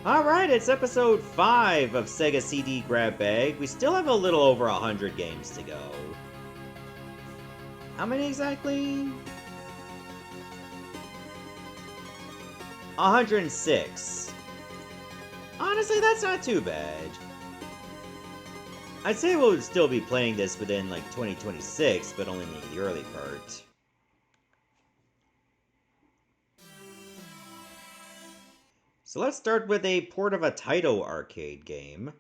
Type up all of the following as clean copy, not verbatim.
Alright, it's episode 5 of Sega CD Grab Bag. We still have a little over 100 games to go. How many exactly? 106. Honestly, that's not too bad. I'd say we'll still be playing this within, like, 2026, but only in the early part. So let's start with a port of a Taito arcade game,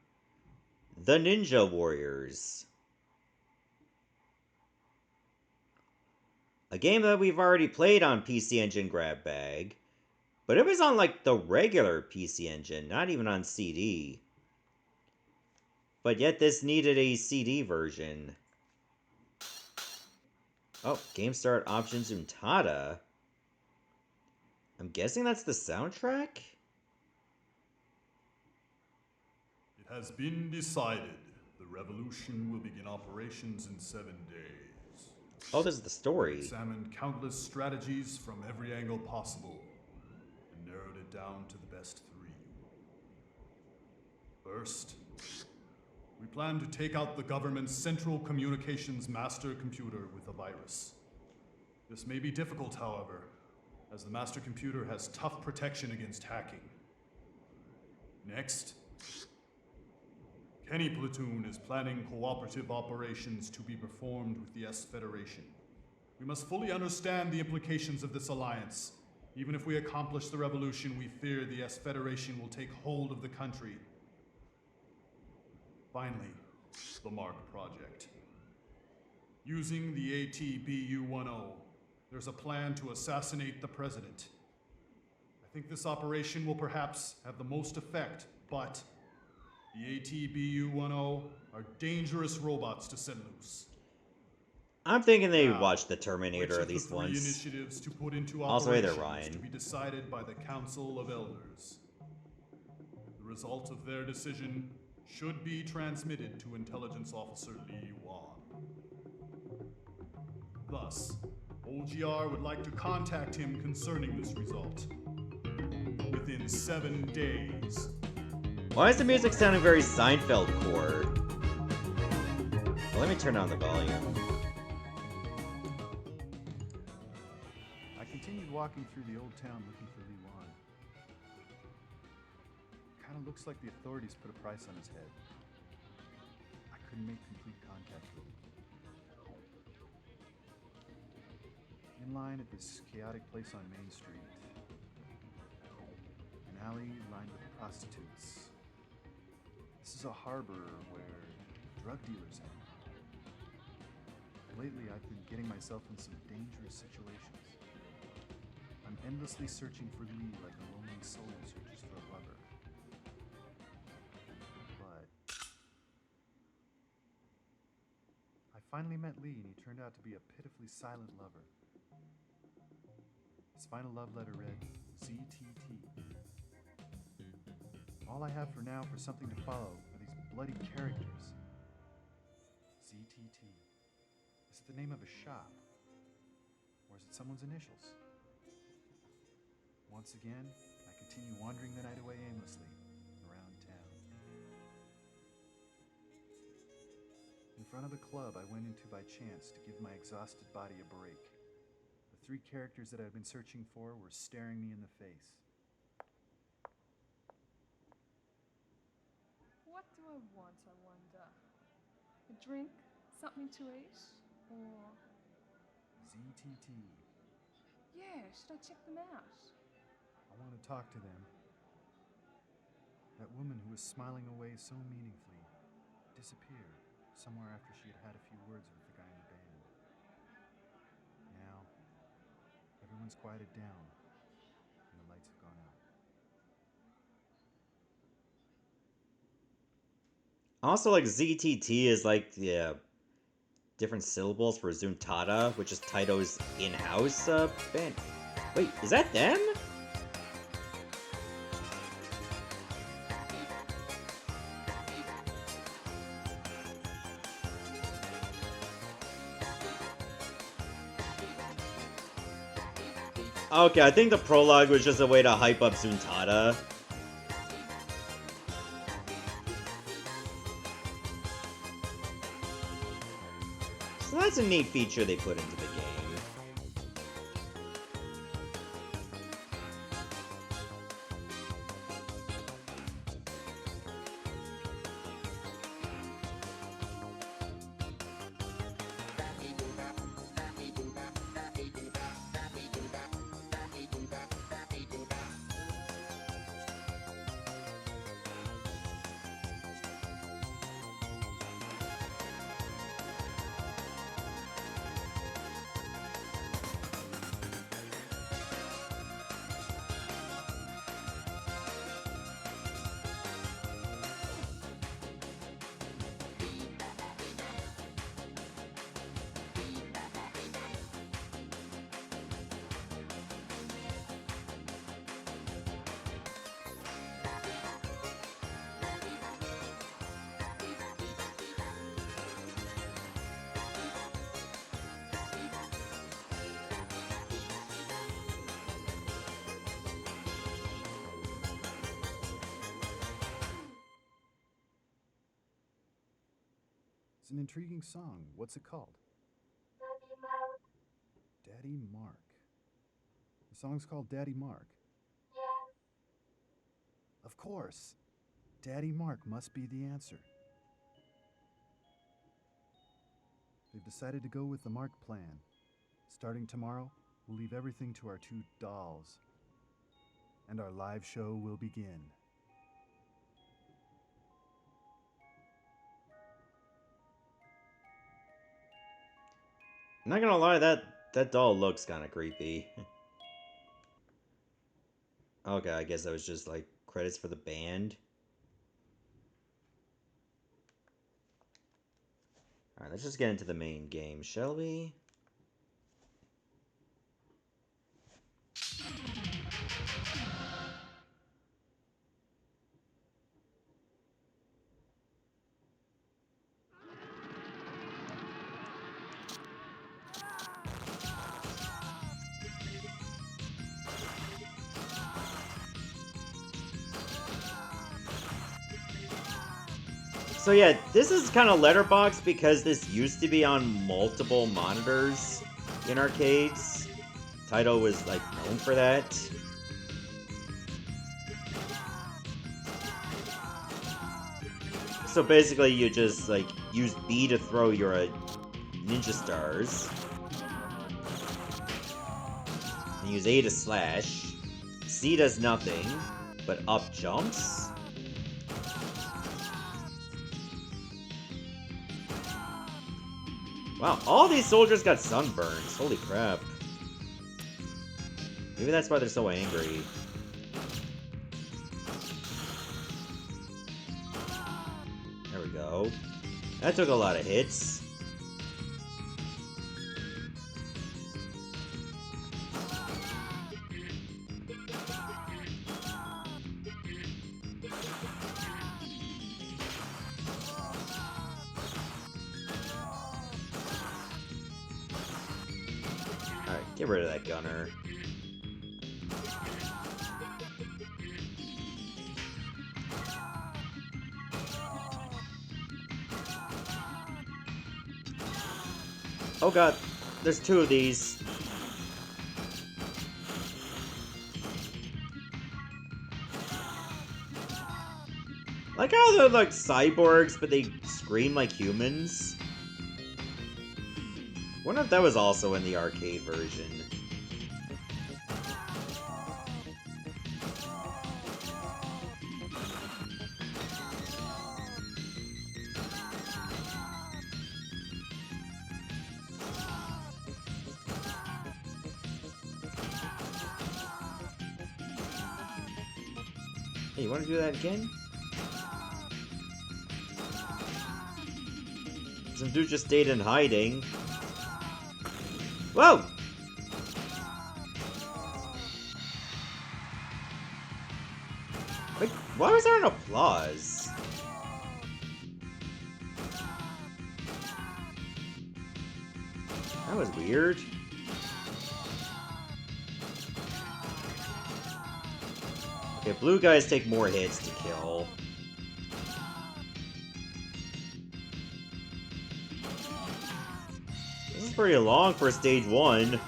the NinjaWarriors. A game that we've already played on PC Engine Grab Bag, but it was on like the regular PC Engine, not even on CD. But yet this needed a CD version. Oh, Game Start Options Untata. I'm guessing that's the soundtrack? It has been decided the revolution will begin operations in 7 days. Oh, this is the story. We examined countless strategies from every angle possible and narrowed it down to the best 3. First, we plan to take out the government's central communications master computer with a virus. This may be difficult, however, as the master computer has tough protection against hacking. Next, Kenny Platoon is planning cooperative operations to be performed with the S Federation. We must fully understand the implications of this alliance. Even if we accomplish the revolution, we fear the S Federation will take hold of the country. Finally, the Mark Project. Using the ATBU-10, there's a plan to assassinate the president. I think this operation will perhaps have the most effect, but the ATBU-10 are dangerous robots to set loose. I'm thinking they Now, watched The Terminator at least which of the 3 once. initiatives to put into Also, hey there, operations to Ryan. be decided by the Council of Elders. The result of their decision should be transmitted to Intelligence Officer Li Yuan. Thus, OGR would like to contact him concerning this result within 7 days. Why is the music sounding very Seinfeld-core? Well, let me turn down the volume. I continued walking through the old town looking for Li Yuan. Kinda looks like the authorities put a price on his head. I couldn't make complete contact with him. In line at this chaotic place on Main Street. An alley lined with prostitutes. This is a harbor where drug dealers hang. Lately, I've been getting myself in some dangerous situations. I'm endlessly searching for Lee like a lonely soul searches for a lover. But I finally met Lee, and he turned out to be a pitifully silent lover. His final love letter read, ZTT. All I have for now for something to follow are these bloody characters. ZTT. Is it the name of a shop? Or is it someone's initials? Once again, I continue wandering the night away aimlessly around town. In front of the club I went into by chance to give my exhausted body a break. The 3 characters that I'd been searching for were staring me in the face. What do I want, I wonder? A drink? Something to eat? Or... ZTT. Yeah, should I check them out? I want to talk to them. That woman who was smiling away so meaningfully disappeared somewhere after she had had a few words with the guy in the band. Now, everyone's quieted down, and the lights have gone out. Also, like, ZTT is like the different syllables for Zuntata, which is Taito's in-house band. Wait, is that them? Okay, I think the prologue was just a way to hype up Zuntata. So that's a neat feature they put into the game. It's an intriguing song. What's it called? Daddy Mark. The song's called Daddy Mark. Of course. Daddy Mark must be the answer. They've decided to go with the Mark plan. Starting tomorrow, we'll leave everything to our two dolls. And our live show will begin. I'm not gonna lie, that doll looks kind of creepy. Okay, I guess that was just like credits for the band. Alright, let's just get into the main game, shall we? So yeah, this is kind of letterbox because this used to be on multiple monitors in arcades. Taito was like known for that. So basically you just like use B to throw your ninja stars. And use A to slash. C does nothing, but up jumps. Wow, all these soldiers got sunburns. Holy crap. Maybe that's why they're so angry. There we go. That took a lot of hits. Get rid of that gunner. Oh god, there's two of these. Like how they're like cyborgs, but they scream like humans. Wonder if that was also in the arcade version. Hey, you want to do that again? Some dude just stayed in hiding. Whoa! Wait, why was there an applause? That was weird. Okay, blue guys take more hits to kill. pretty long for stage 1.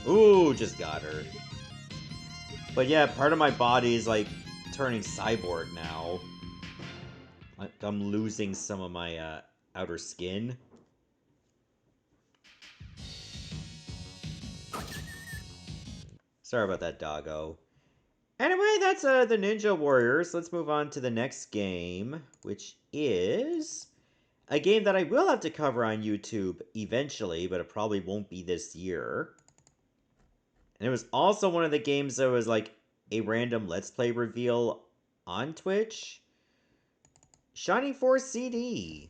Ooh, just got her. But yeah, part of my body is like turning cyborg now. Like I'm losing some of my outer skin. Sorry about that, doggo. Anyway, that's the Ninja Warriors. Let's move on to the next game, which is a game that I will have to cover on YouTube eventually, but it probably won't be this year. And it was also one of the games that was like a random Let's Play reveal on Twitch. Shining Force CD.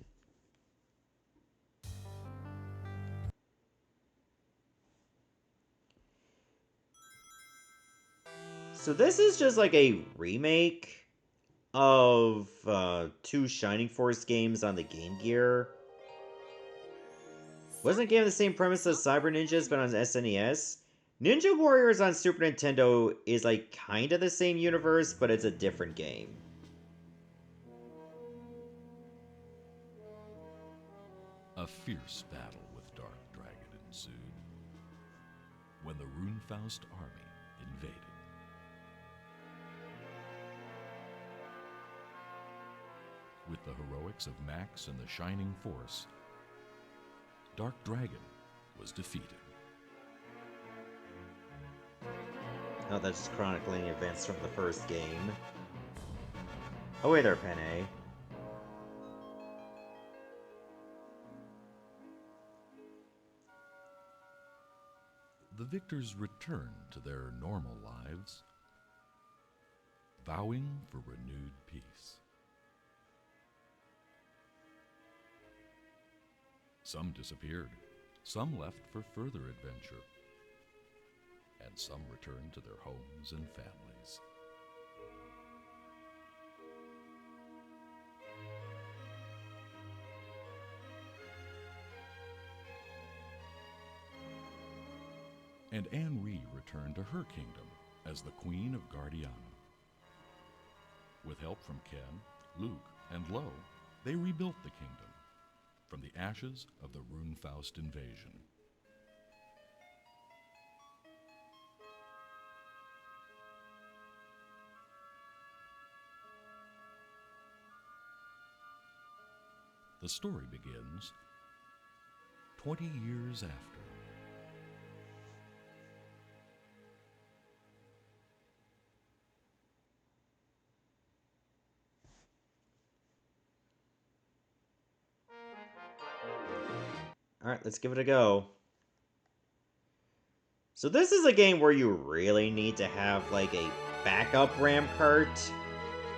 So this is just like a remake of 2 Shining Force games on the Game Gear. Wasn't the game the same premise as Cyber Ninjas, but on SNES? Ninja Warriors on Super Nintendo is like kind of the same universe, but it's a different game. A fierce battle with Dark Dragon ensued when the Runefaust army invaded. With the heroics of Max and the Shining Force, Dark Dragon was defeated. Oh, that's just chronicling events from the first game. Oh, wait there, Penne. The victors returned to their normal lives, vowing for renewed peace. Some disappeared, some left for further adventure, and some returned to their homes and families. And Anri returned to her kingdom as the Queen of Guardiana. With help from Ken, Luke, and Lo, they rebuilt the kingdom from the ashes of the Runefaust invasion. The story begins 20 years after. Alright, let's give it a go. So this is a game where you really need to have, like, a backup RAM cart.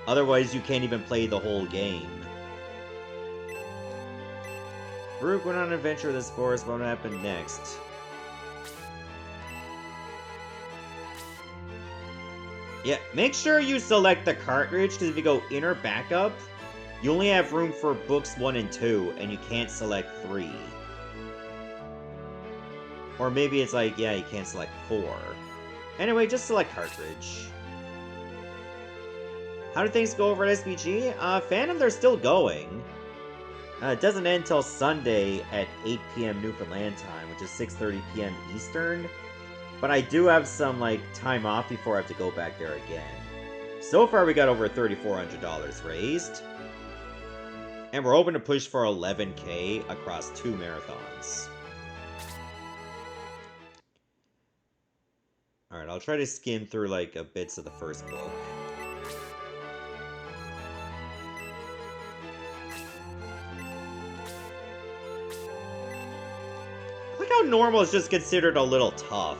Otherwise, you can't even play the whole game. Farouk went on an adventure with this forest. What would happen next? Yeah, make sure you select the cartridge, because if you go inner backup, you only have room for books 1 and 2, and you can't select 3. Or maybe it's like, yeah, you can't select 4. Anyway, just select cartridge. How do things go over at SBG? Phantom, they're still going. It doesn't end until Sunday at 8 p.m. Newfoundland time, which is 6:30 p.m. Eastern. But I do have some, like, time off before I have to go back there again. So far, we got over $3,400 raised. And we're hoping to push for 11K across 2 marathons. Alright, I'll try to skim through, like, bits of the first book. I like how normal is just considered a little tough.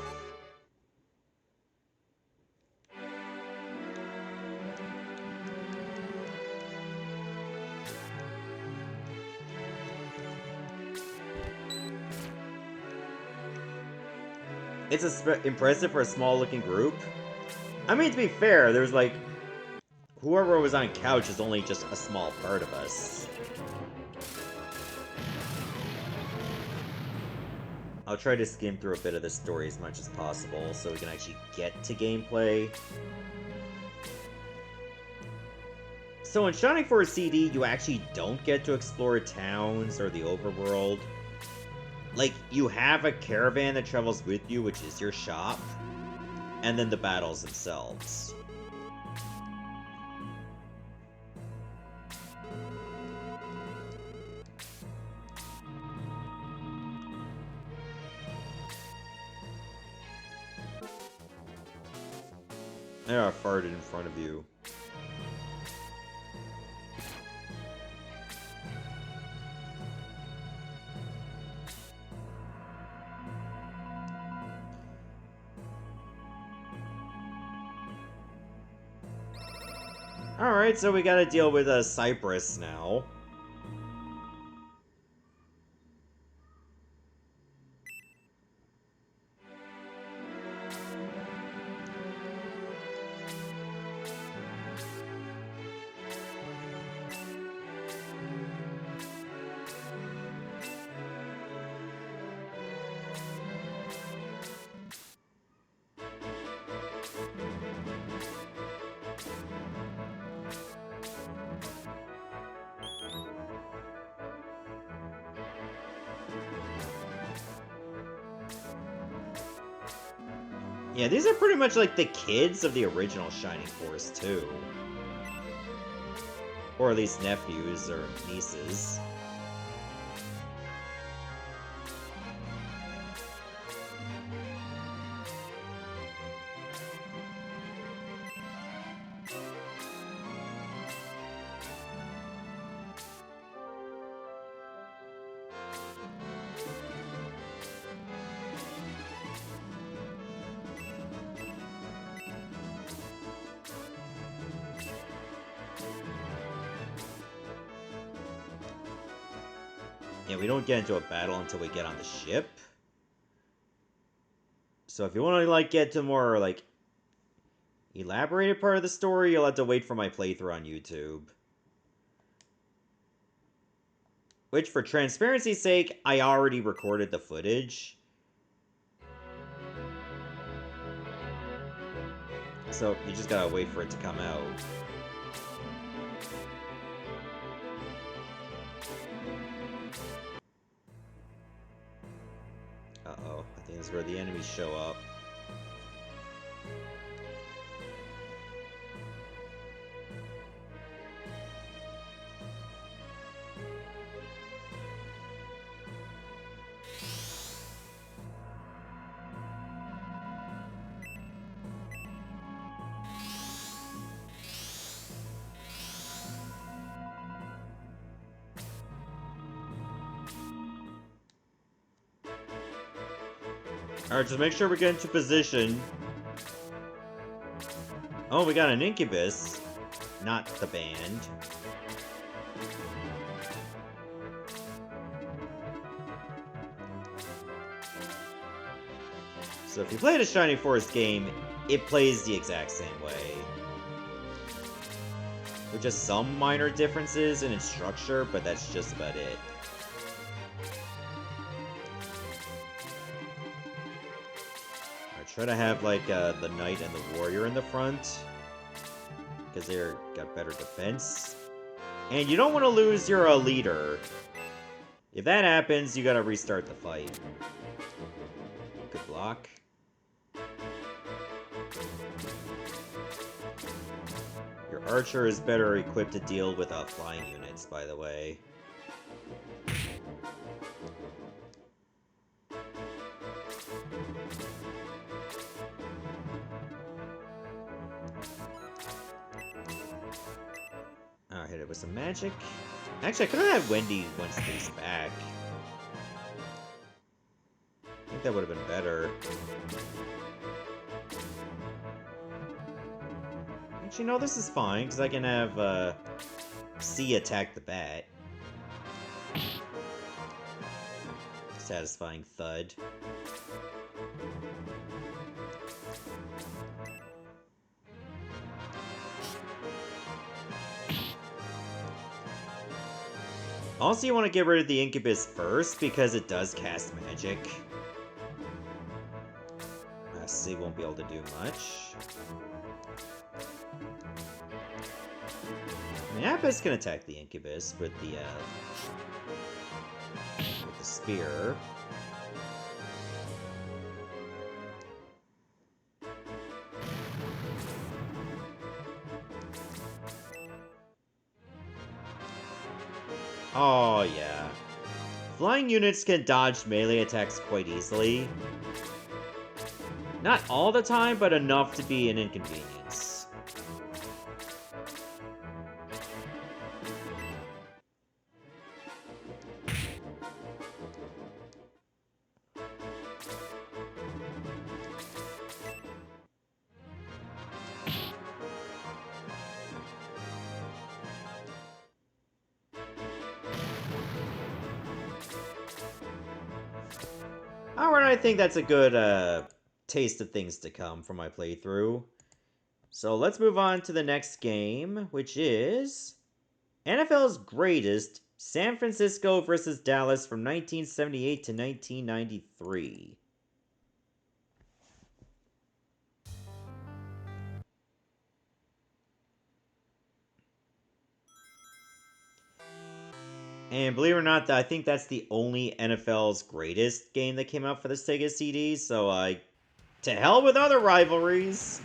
It's impressive for a small-looking group. I mean, to be fair, there's like... whoever was on couch is only just a small part of us. I'll try to skim through a bit of the story as much as possible so we can actually get to gameplay. So in Shining Force CD, you actually don't get to explore towns or the overworld. Like, you have a caravan that travels with you, which is your shop, and then the battles themselves. I farted in front of you. Alright, so we gotta deal with Cyprus now. Yeah, these are pretty much like the kids of the original Shining Force, too. Or at least nephews or nieces. Yeah, we don't get into a battle until we get on the ship. So if you want to, like, get to more, like, elaborated part of the story, you'll have to wait for my playthrough on YouTube. Which, for transparency's sake, I already recorded the footage. So you just gotta wait for it to come out. Uh-oh, I think this is where the enemies show up. Alright, just make sure we get into position. Oh, we got an Incubus. Not the band. So if you played a Shining Force game, it plays the exact same way. With just some minor differences in its structure, but that's just about it. Try to have, like, the Knight and the Warrior in the front. Because they're got better defense. And you don't want to lose your leader. If that happens, you gotta restart the fight. Good block. Your Archer is better equipped to deal with flying units, by the way. Hit it with some magic. Actually, I could have had Wendy one space back. I think that would have been better. Actually, no, this is fine, because I can have C attack the bat. Satisfying thud. Also, you want to get rid of the Incubus first, because it does cast magic. guess he won't be able to do much. I mean, Apis can attack the Incubus with the spear. Oh, yeah. Flying units can dodge melee attacks quite easily. Not all the time, but enough to be an inconvenience. Alright, I think that's a good taste of things to come from my playthrough. So let's move on to the next game, which is NFL's Greatest, San Francisco versus Dallas from 1978 to 1993. And believe it or not, I think that's the only NFL's Greatest game that came out for the Sega CD, so to hell with other rivalries!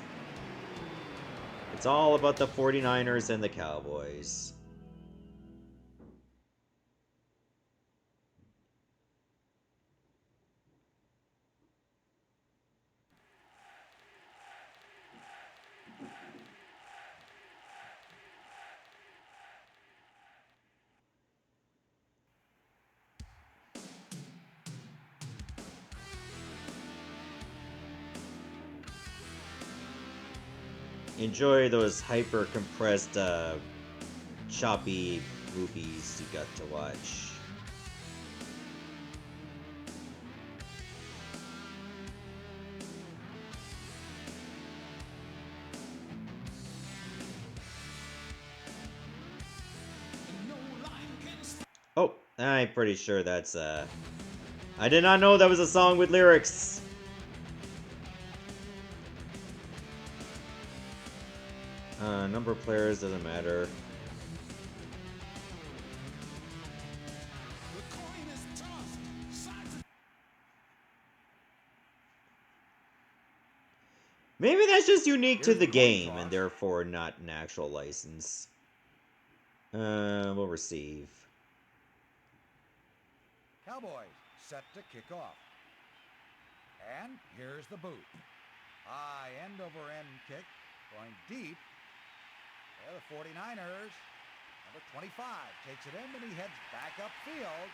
It's all about the 49ers and the Cowboys. Enjoy those hyper-compressed, choppy movies you got to watch. Oh, I'm pretty sure that's, I did not know that was a song with lyrics! Number of players doesn't matter. Maybe that's just unique to the game, and therefore not an actual license. We'll receive. Cowboys set to kick off. And here's the boot. High end-over-end kick, going deep. Yeah, the 49ers, number 25, takes it in, and he heads back upfield.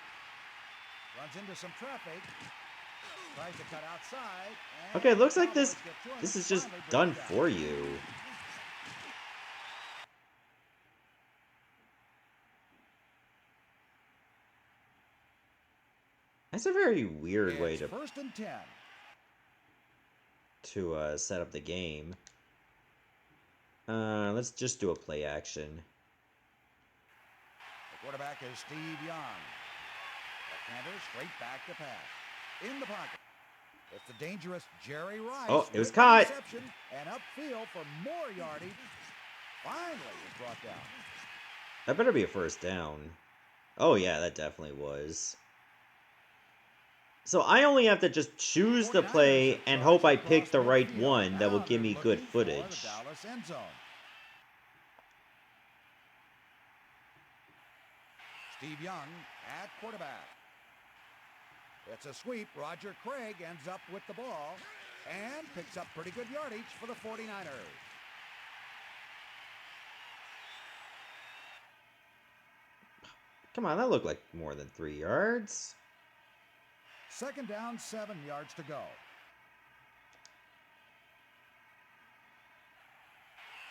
Runs into some traffic. Tries to cut outside. Okay, it looks like this is just done for you. That's a very weird way to first and 10. Set up the game. Let's just do a play action. The quarterback is Steve Young. Left-hander straight back to pass. In the pocket. It's the dangerous Jerry Rice. Oh, it was caught. And upfield for more yardage. Finally was brought down. That better be a first down. Oh yeah, that definitely was. So I only have to just choose the play and hope I pick the right one that will give me good footage. Steve Young at quarterback. It's a sweep. Roger Craig ends up with the ball and picks up pretty good yardage for the 49ers. Come on, that looked like more than 3 yards. Second down, 7 yards to go.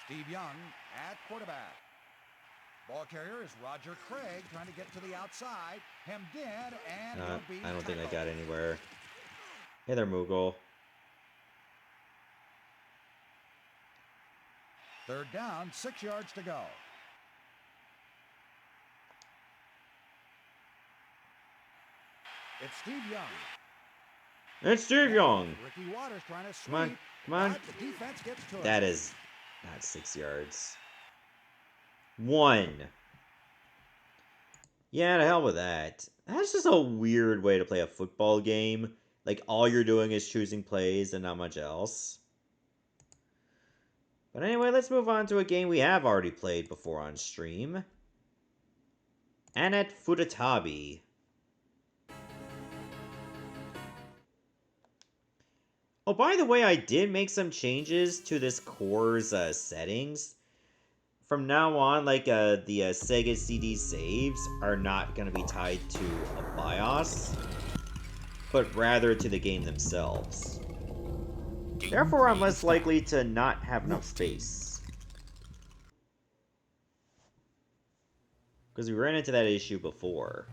Steve Young at quarterback. Ball carrier is Roger Craig trying to get to the outside. Hemmed in, and he'll be I don't think I tackled. got anywhere. Hey there, Moogle. Third down, 6 yards to go. It's Steve Young. It's Steve Young. Ricky Waters trying to sweep. Come on, come on. But the defense gets to it. That is not 6 yards. 1. Yeah, to hell with that. That's just a weird way to play a football game. Like, all you're doing is choosing plays and not much else. But anyway, let's move on to a game we have already played before on stream. Annet Futatabi. Oh, by the way, I did make some changes to this core's settings. From now on, like, the Sega CD saves are not going to be tied to a BIOS, but rather to the game themselves. Therefore, I'm less likely to not have enough space. Because we ran into that issue before.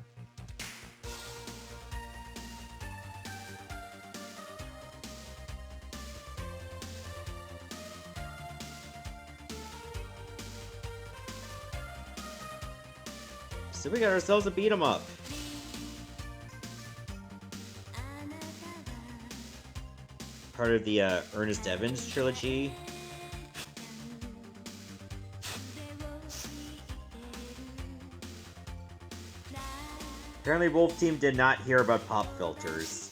So we got ourselves a beat 'em up. Part of the Ernest Evans trilogy. Apparently Wolf Team did not hear about pop filters.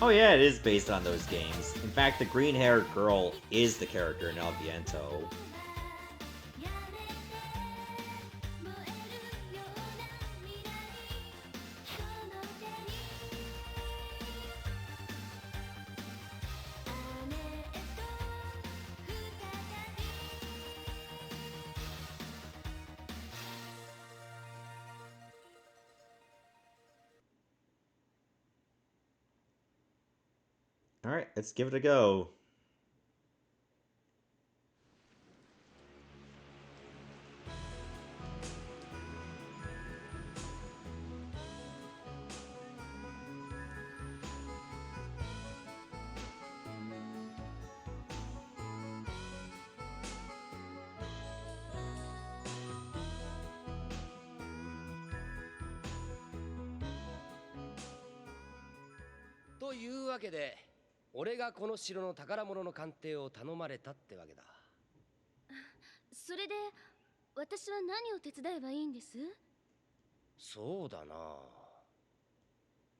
Oh yeah, it is based on those games. In fact, the green-haired girl is the character in El Viento. Alright, let's give it a go. Toいうわけで、俺がこの城の宝物の鑑定を頼まれたってわけだ。それで私は何を手伝えばいいんです？そうだな。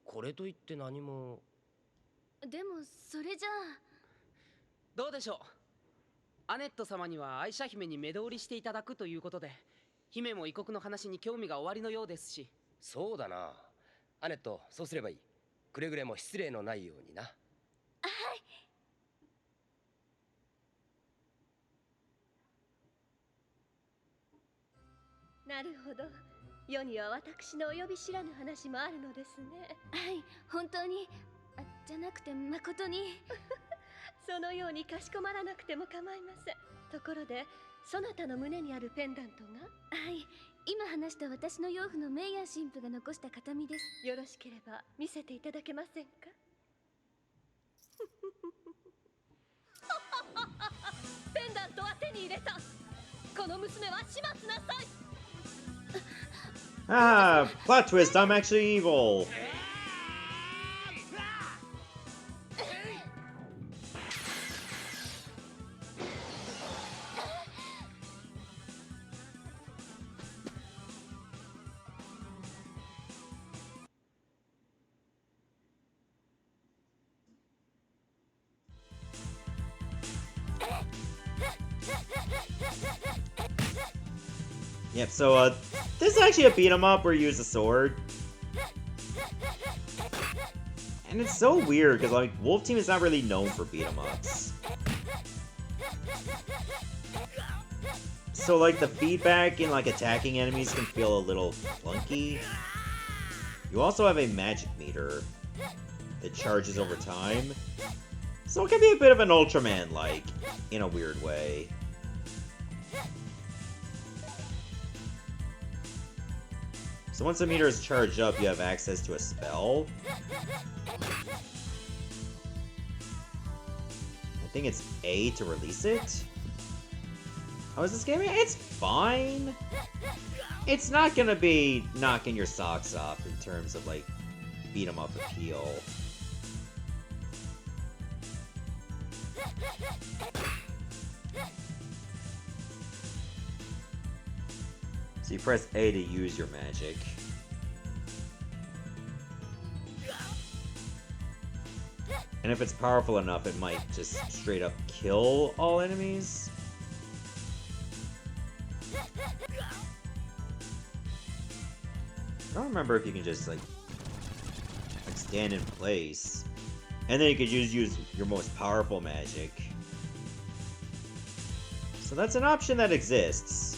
これといって何も。でもそれじゃあ。どうでしょう。アネット様には愛車姫に目通りしていただくということで、姫も異国の話に興味がおありのようですし。そうだな。アネット、そうすればいい。くれぐれも失礼のないようにな。はい。なるほど。世には私の及び知らぬ話もあるのですね。はい、本当に。じゃなくて誠に。そのようにかしこまらなくても構いません。ところで、そなたの胸にあるペンダントが？はい、今話した私の養父のメイヤー神父が残した形見です。よろしければ見せていただけませんか？ペンダントは手に入れた。この娘は始末なさい。Ah, plot twist, I'm actually evil. Yep, so, this is actually a beat-em-up where you use a sword. And it's so weird, because, like, Wolf Team is not really known for beat-em-ups. So like the feedback in like attacking enemies can feel a little clunky. You also have a magic meter that charges over time. So it can be a bit of an Ultraman-like, in a weird way. So once the meter is charged up, you have access to a spell. I think it's A to release it. How is this game? It's fine. It's not gonna be knocking your socks off in terms of, like, beat-em-up appeal. So you press A to use your magic. And if it's powerful enough, it might just straight up kill all enemies. I don't remember if you can just, like stand in place. And then you could use your most powerful magic. So that's an option that exists.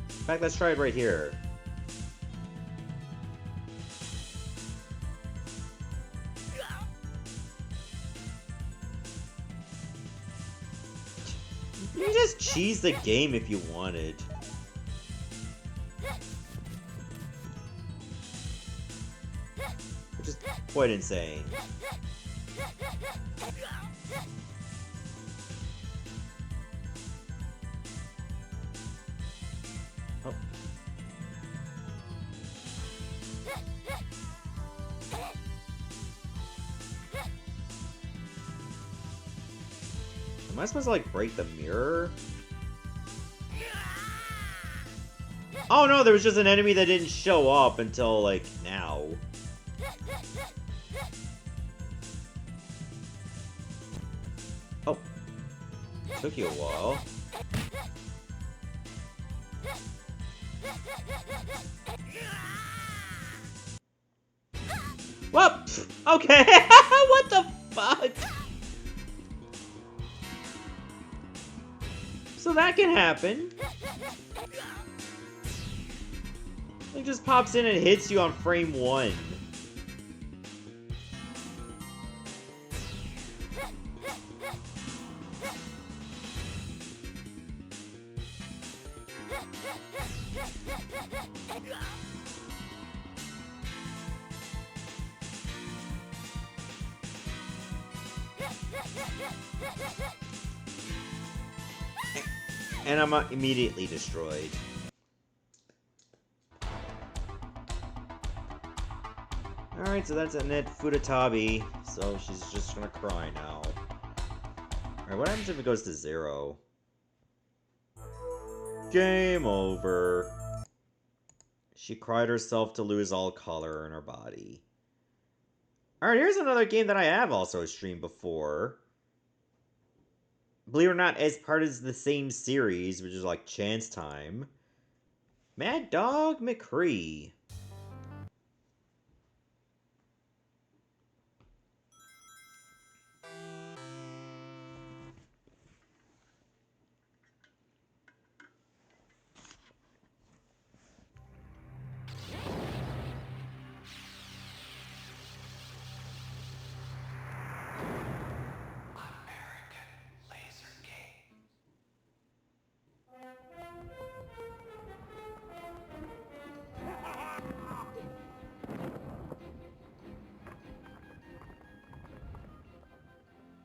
In fact, let's try it right here. You can just cheese the game if you wanted. Which is quite insane. Oh. Am I supposed to, like, break the mirror? Oh no, there was just an enemy that didn't show up until, like, now. Oh. Took you a while. Whoop! Okay, what the fuck? So that can happen. It just pops in and hits you on frame 1. And I'm immediately destroyed. Alright, so that's Annet Futatabi, so she's just gonna cry now. Alright, what happens if it goes to 0? Game over. She cried herself to lose all color in her body. Alright, here's another game that I have also streamed before. Believe it or not, as part of the same series, which is like Chance Time. Mad Dog McCree.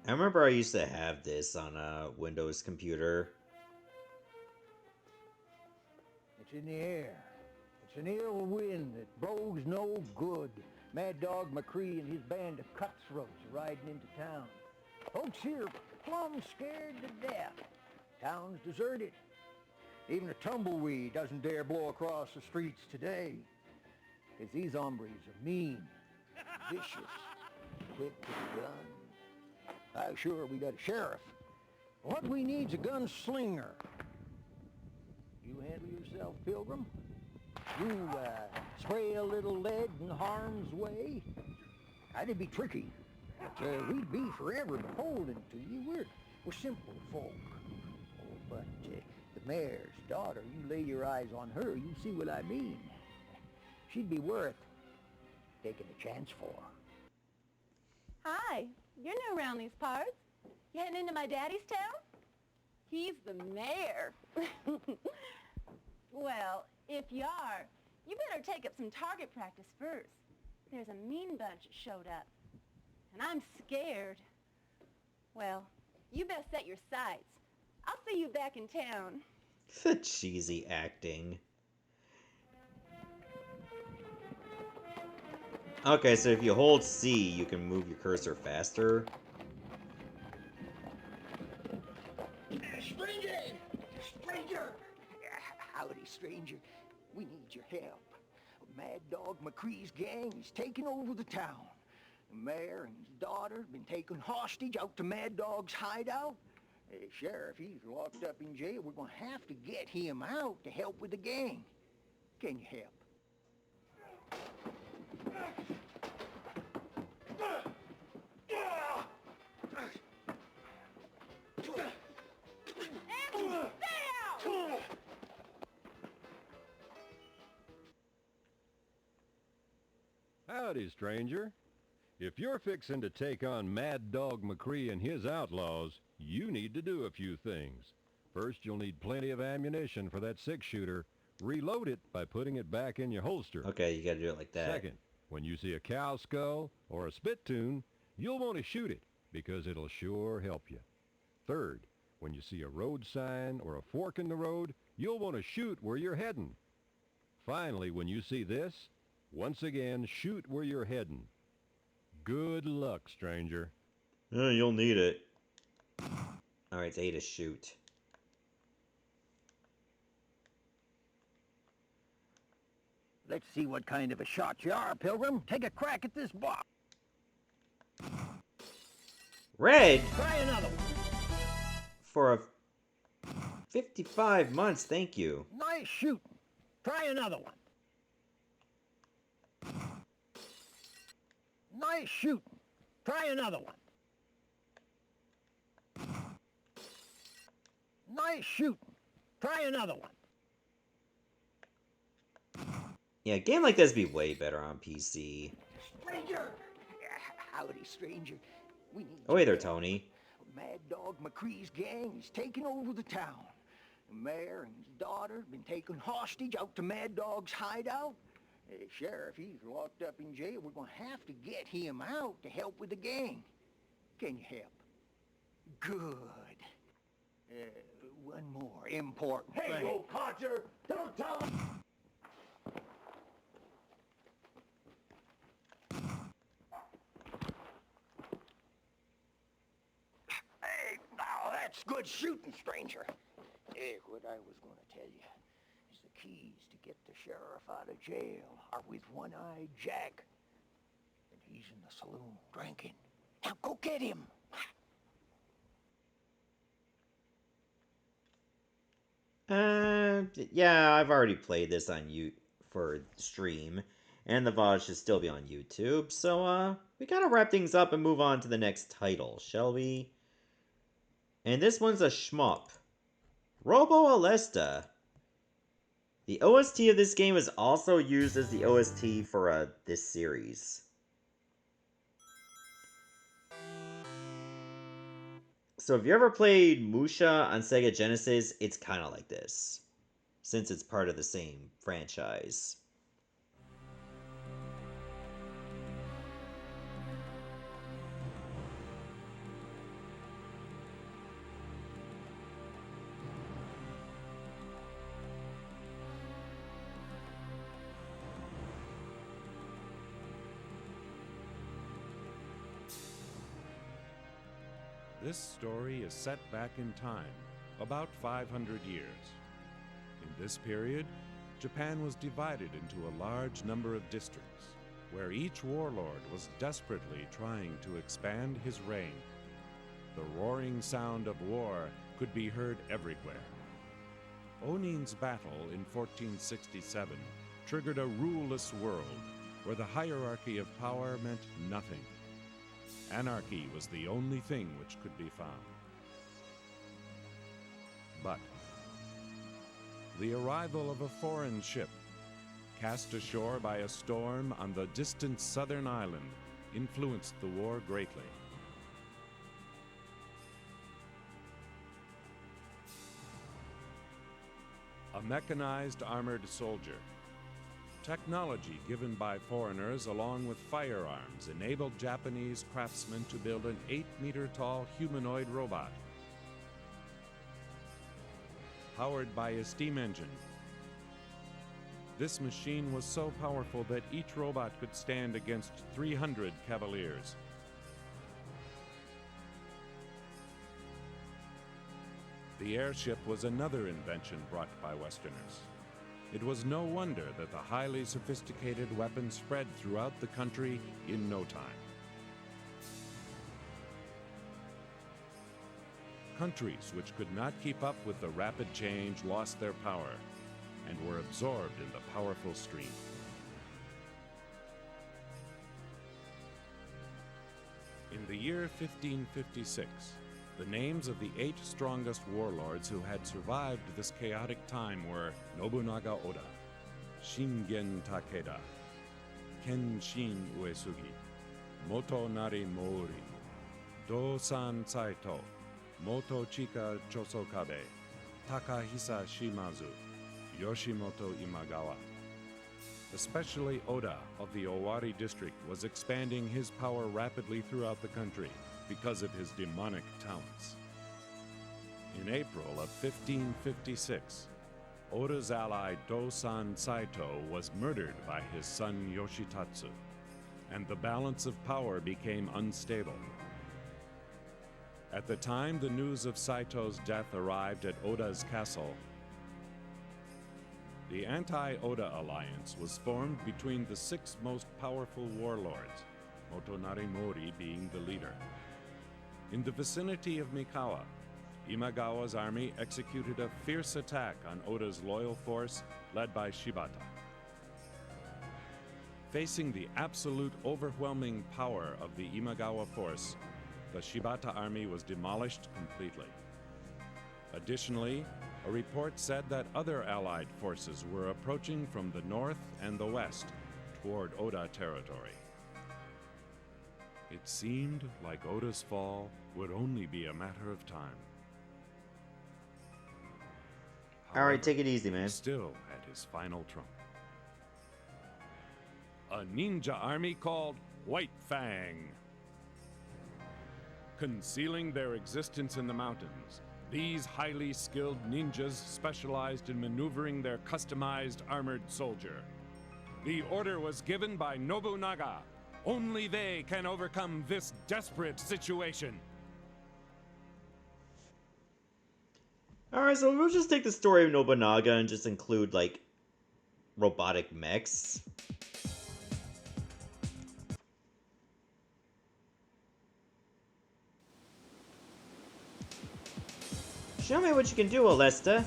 I remember I used to have this on a Windows computer. It's in the air. It's an ill wind that blows no good. Mad Dog McCree and his band of cutthroats are riding into town. Folks here plumb scared to death. Town's deserted. Even a tumbleweed doesn't dare blow across the streets today. Because these hombres are mean, vicious, quick with a gun. Sure, we got a sheriff. What we need's a gunslinger. You handle yourself, Pilgrim. You, spray a little lead in harm's way. That'd be tricky. But, we'd be forever beholden to you. We're simple folk. Oh, but the the mayor's daughter, you lay your eyes on her, you see what I mean. She'd be worth taking a chance for. Hi, you're new around these parts. You heading into my daddy's town? He's the mayor. Well, if you are, you better take up some target practice first. There's a mean bunch that showed up, and I'm scared. Well, you best set your sights. I'll see you back in town. The cheesy acting. Okay, so if you hold C, you can move your cursor faster. Stranger! Stranger! Howdy, stranger. We need your help. Mad Dog McCree's gang is taking over the town. The mayor and his daughter have been taken hostage out to Mad Dog's hideout. Sheriff, he's locked up in jail. We're gonna have to get him out to help with the gang. Can you help? Howdy, stranger. If you're fixing to take on Mad Dog McCree and his outlaws, you need to do a few things. First, you'll need plenty of ammunition for that six-shooter. Reload it by putting it back in your holster. Okay, you gotta do it like that. Second, when you see a cow skull or a spittoon, you'll want to shoot it because it'll sure help you. Third, when you see a road sign or a fork in the road, you'll want to shoot where you're heading. Finally, when you see this, once again, shoot where you're heading. Good luck, stranger. You'll need it. Alright, it's A to shoot. Let's see what kind of a shot you are, Pilgrim. Take a crack at this box. Red? Try another one. For a 55 months, thank you. Nice shooting. Try another one. Nice shooting. Try another one. Nice shooting. Try another one. Yeah, a game like this would be way better on PC. Stranger! Howdy, stranger. We need Oh, hey there, Tony. Mad Dog McCree's gang is taking over the town. The mayor and his daughter have been taken hostage out to Mad Dog's hideout. Sheriff, he's locked up in jail. We're gonna have to get him out to help with the gang. Can you help? Good. One more important thing. Hey, old codger! Don't tell him! Hey, now that's good shooting, stranger. What I was gonna tell you is the keys to get the sheriff out of jail are with One-Eyed Jack. And he's in the saloon drinking. Now go get him. Yeah, I've already played this on for stream, and the VOD should still be on YouTube, so, we gotta wrap things up and move on to the next title, shall we? And this one's a shmup. Robo Aleste. The OST of this game is also used as the OST for, this series. So if you ever played Musha on Sega Genesis, it's kind of like this, since it's part of the same franchise. This story is set back in time, about 500 years. In this period, Japan was divided into a large number of districts, where each warlord was desperately trying to expand his reign. The roaring sound of war could be heard everywhere. Onin's battle in 1467 triggered a ruleless world where the hierarchy of power meant nothing. Anarchy was the only thing which could be found. But the arrival of a foreign ship, cast ashore by a storm on the distant southern island, influenced the war greatly. A mechanized armored soldier. Technology given by foreigners along with firearms enabled Japanese craftsmen to build an 8-meter-tall humanoid robot. Powered by a steam engine. This machine was so powerful that each robot could stand against 300 cavaliers. The airship was another invention brought by Westerners. It was no wonder that the highly sophisticated weapon spread throughout the country in no time. Countries which could not keep up with the rapid change lost their power and were absorbed in the powerful stream. In the year 1556, the names of the 8 strongest warlords who had survived this chaotic time were Nobunaga Oda, Shingen Takeda, Kenshin Uesugi, Motonari Mori, Dosan Saito, Motochika Chosokabe, Takahisa Shimazu, Yoshimoto Imagawa. Especially Oda of the Owari district was expanding his power rapidly throughout the country because of his demonic talents. In April of 1556, Oda's ally Dosan Saito was murdered by his son Yoshitatsu, and the balance of power became unstable. At the time the news of Saito's death arrived at Oda's castle, the anti-Oda alliance was formed between the 6 most powerful warlords, Motonari Mori being the leader. In the vicinity of Mikawa, Imagawa's army executed a fierce attack on Oda's loyal force led by Shibata. Facing the absolute overwhelming power of the Imagawa force, the Shibata army was demolished completely. Additionally, a report said that other allied forces were approaching from the north and the west toward Oda territory. It seemed like Oda's fall would only be a matter of time. Alright, take it easy, man. Still at his final trump. A ninja army called White Fang. Concealing their existence in the mountains, these highly skilled ninjas specialized in maneuvering their customized armored soldier. The order was given by Nobunaga. Only they can overcome this desperate situation. Alright, so we'll just take the story of Nobunaga and just include, like, robotic mechs. Show me what you can do, Aleste.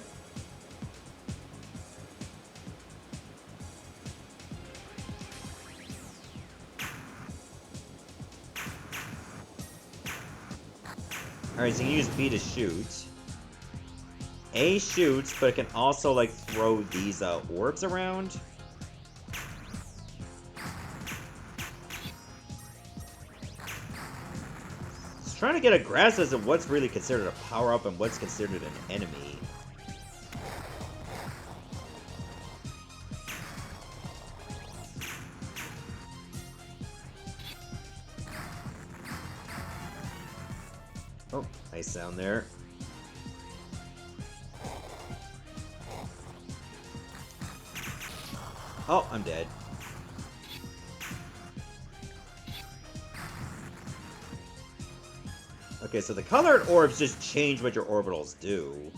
Alright, so you can use B to shoot. A shoots, but it can also, like, throw these orbs around. Just trying to get a grasp as to what's really considered a power-up and what's considered an enemy. Oh, nice sound there. Oh, I'm dead. Okay, so the colored orbs just change what your orbitals do.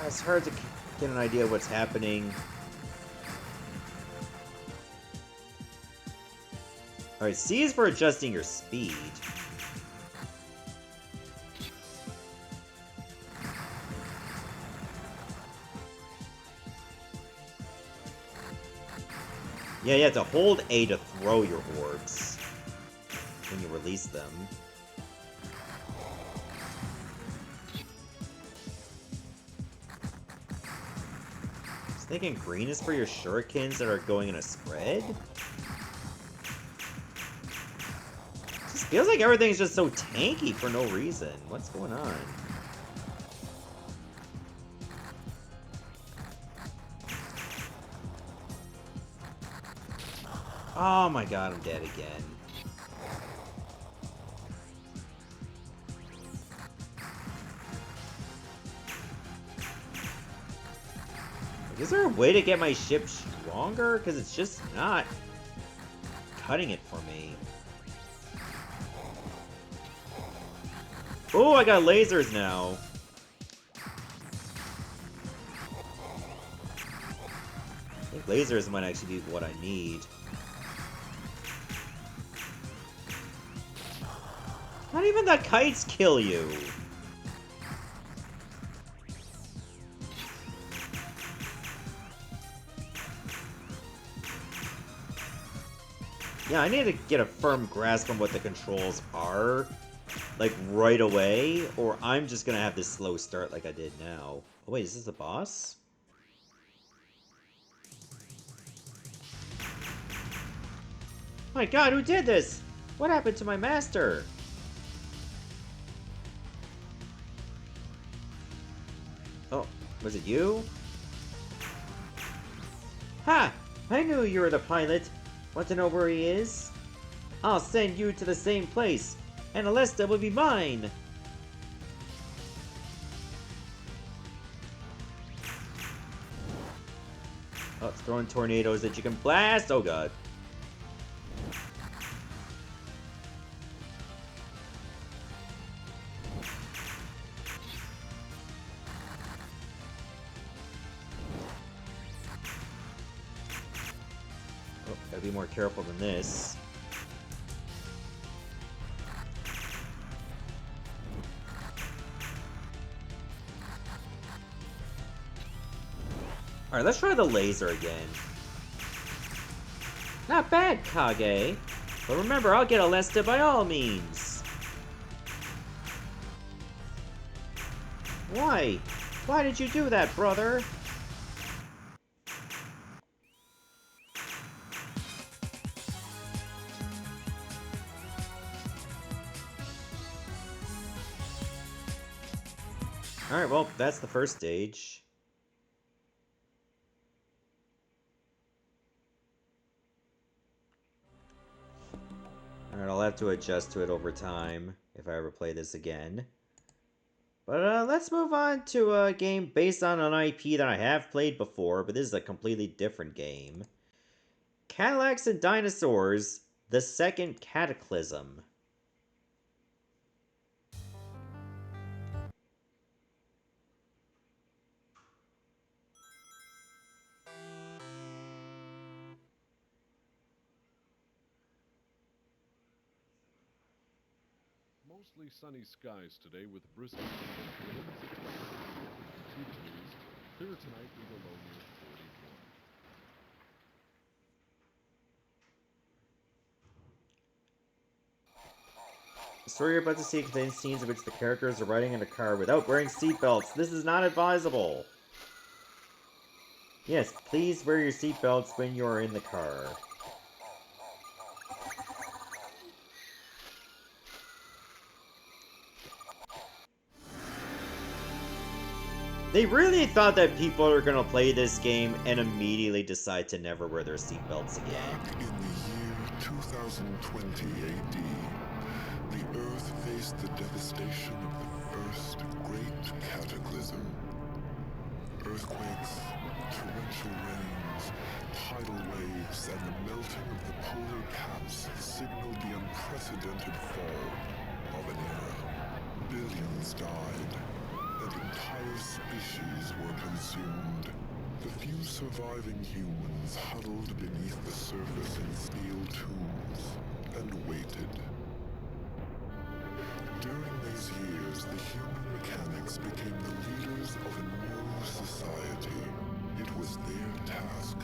It's hard to get an idea of what's happening. Alright, C is for adjusting your speed. Yeah, you have to hold A to throw your orbs when you release them. I was thinking green is for your shurikens that are going in a spread? Just feels like everything's just so tanky for no reason. What's going on? Oh my god, I'm dead again. Is there a way to get my ship stronger? Because it's just not cutting it for me. Oh, I got lasers now. I think lasers might actually be what I need. Not even the kites kill you. Yeah, I need to get a firm grasp on what the controls are, like, right away, or I'm just gonna have this slow start like I did now. Oh wait, is this the boss? My god, who did this? What happened to my master? Oh, was it you? Ha! I knew you were the pilot. Want to know where he is? I'll send you to the same place, and Aleste will be mine! Oh, it's throwing tornadoes that you can blast! Oh god. Gotta be more careful than this. Alright, let's try the laser again. Not bad, Kage. But remember, I'll get Aleste by all means. Why? Why did you do that, brother? Alright, well, that's the first stage. Alright, I'll have to adjust to it over time if I ever play this again. But let's move on to a game based on an IP that I have played before, but this is a completely different game. Cadillacs and Dinosaurs, the second Cataclysm. Mostly sunny skies today with brisk winds. Clear tonight with a low near 41. The story you're about to see contains scenes in which the characters are riding in a car without wearing seatbelts. This is not advisable. Yes, please wear your seatbelts when you are in the car. They really thought that people are gonna play this game and immediately decide to never wear their seatbelts again. Back in the year 2020 AD, the Earth faced the devastation of the first great cataclysm. Earthquakes, torrential rains, tidal waves, and the melting of the polar caps signaled the unprecedented fall of an era. Billions died, and entire species were consumed. The few surviving humans huddled beneath the surface in steel tombs and waited. During these years, the human mechanics became the leaders of a new society. It was their task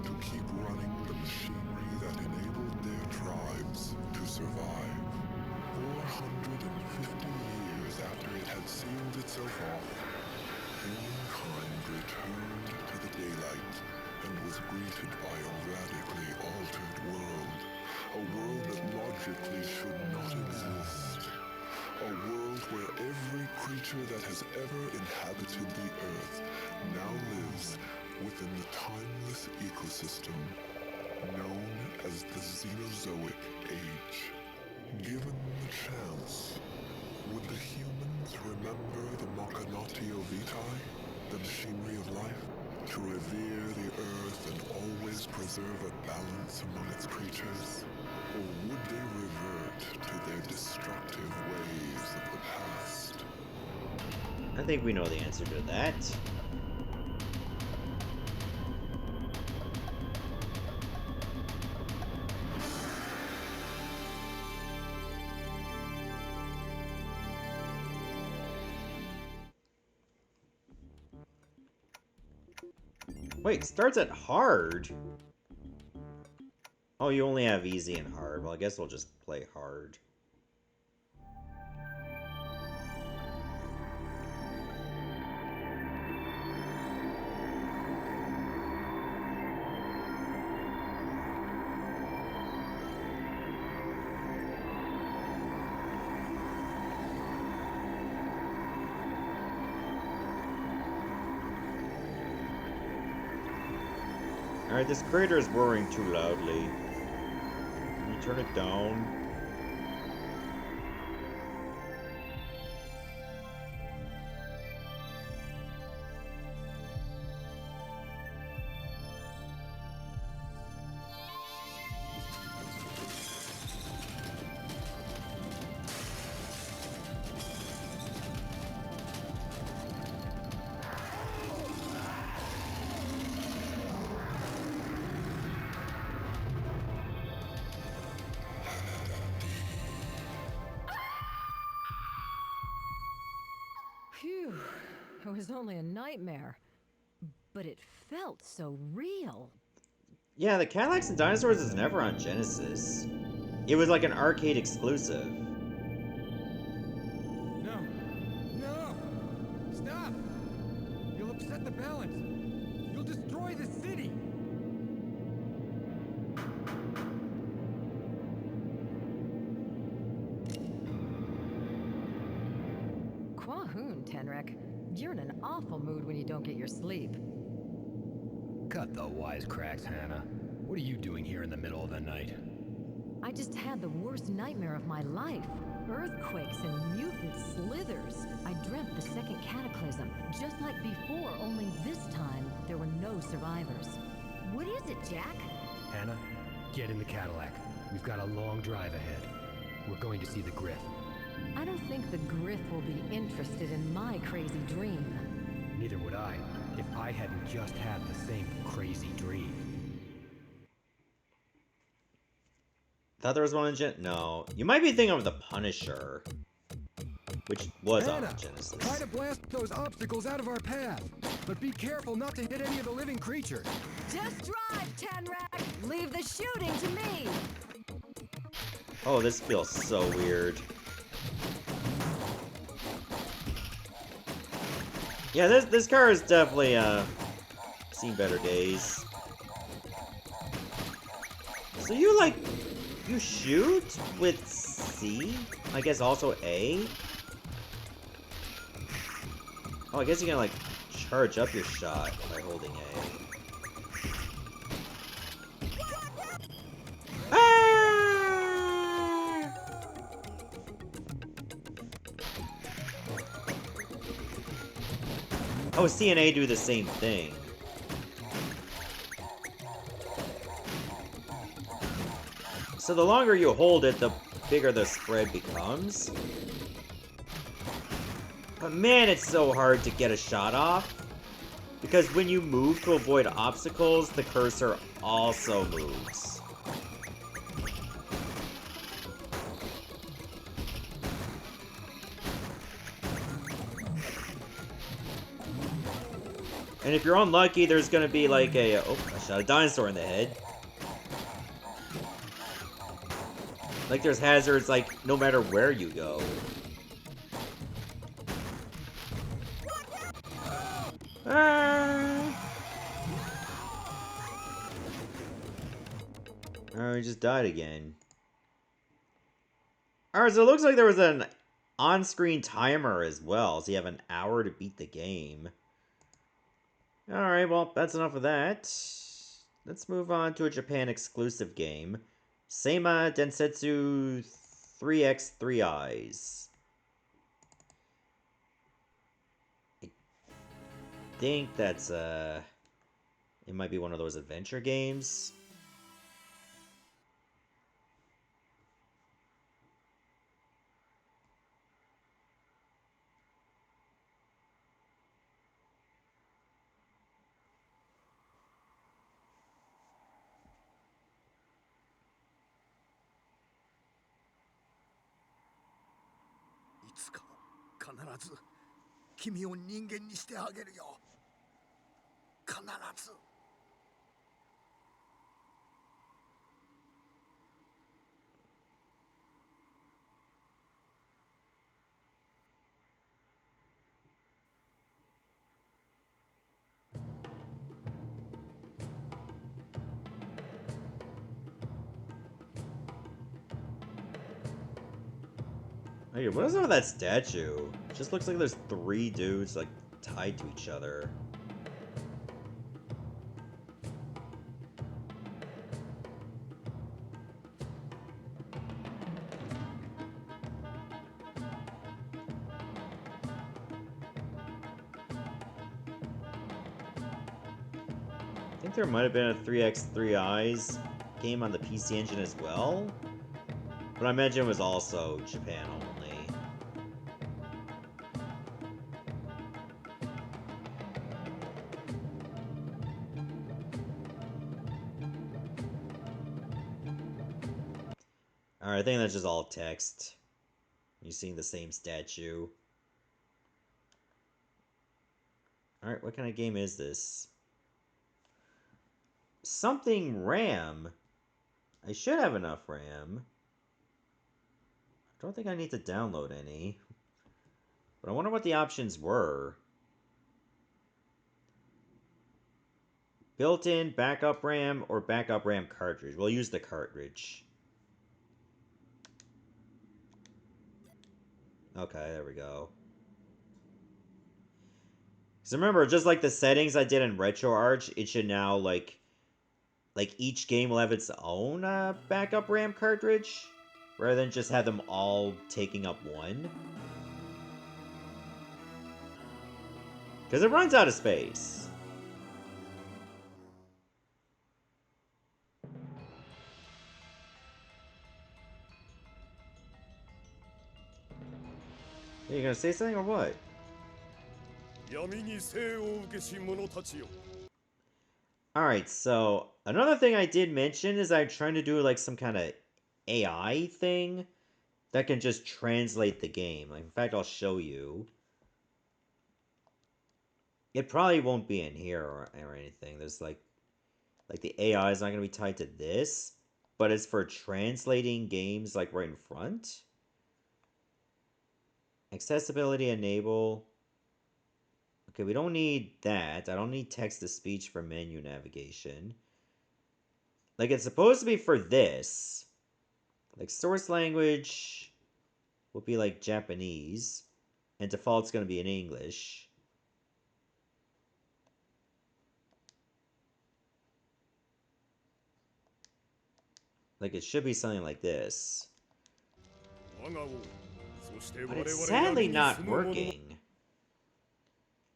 to keep running the machinery that enabled their tribes to survive. 450 years after it had sealed itself off, humankind returned to the daylight and was greeted by a radically altered world. A world that logically should not exist. A world where every creature that has ever inhabited the Earth now lives within the timeless ecosystem known as the Xenozoic Age. Given the chance, would the humans remember the Machinatio Vitae, the machinery of life, to revere the Earth and always preserve a balance among its creatures? Or would they revert to their destructive ways of the past? I think we know the answer to that. Wait, starts at hard? Oh, you only have easy and hard. Well, I guess we'll just play hard. Alright, this crater is roaring too loudly. Can you turn it down? Phew, it was only a nightmare, but it felt so real. Yeah, the Cadillacs and Dinosaurs is never on Genesis. It was like an arcade exclusive. No! No! Stop! You'll upset the balance! You'll destroy the city! Quahoon, Tenrek. You're in an awful mood when you don't get your sleep. Cut the wisecracks, Hannah. What are you doing here in the middle of the night? I just had the worst nightmare of my life. Earthquakes and mutant slithers. I dreamt the second Cataclysm, just like before, only this time there were no survivors. What is it, Jack? Hannah, get in the Cadillac. We've got a long drive ahead. We're going to see the Griff. I don't think the Griff will be interested in my crazy dream. Neither would I, if I hadn't just had the same crazy dream. Thought there was one in No. You might be thinking of the Punisher, which was on Hannah, Genesis. try to blast those obstacles out of our path, but be careful not to hit any of the living creatures. Just drive, Tenrek! Leave the shooting to me! Oh, this feels so weird. Yeah, this car has definitely seen better days. So you shoot with C? I guess also A? Oh, I guess you can like charge up your shot by holding A. Oh, C and A do the same thing. So the longer you hold it, the bigger the spread becomes. But man, it's so hard to get a shot off. Because when you move to avoid obstacles, the cursor also moves. And if you're unlucky, there's gonna be like a... Oh, I shot a dinosaur in the head. Like there's hazards like no matter where you go. Oh, he just died again. Alright, so it looks like there was an on-screen timer as well, so you have an hour to beat the game. Alright, well, that's enough of that. Let's move on to a Japan-exclusive game. Seima Densetsu 3x 3 Eyes. I think that's, it might be one of those adventure games. Hey, what is up with that statue? It just looks like there's 3 dudes, like, tied to each other. I think there might have been a 3x3 Eyes game on the PC Engine as well. But I imagine it was also Japan only. Alright, I think that's just all text. You're seeing the same statue. Alright, what kind of game is this? Something RAM. I should have enough RAM. I don't think I need to download any. But I wonder what the options were. Built-in backup RAM or backup RAM cartridge. We'll use the cartridge. Okay, there we go. Because remember, just like the settings I did in RetroArch, it should now, like each game will have its own backup RAM cartridge, rather than just have them all taking up one. Because it runs out of space. Are you gonna say something or what? Alright, so another thing I did mention is I'm trying to do like some kind of AI thing that can just translate the game. Like, in fact, I'll show you. It probably won't be in here or anything. There's like the AI is not going to be tied to this, but it's for translating games like right in front. Accessibility enable. Okay, we don't need that. I don't need text-to-speech for menu navigation. Like, it's supposed to be for this. Like, source language will be, like, Japanese. And default's going to be in English. Like, it should be something like this. But it's sadly not working.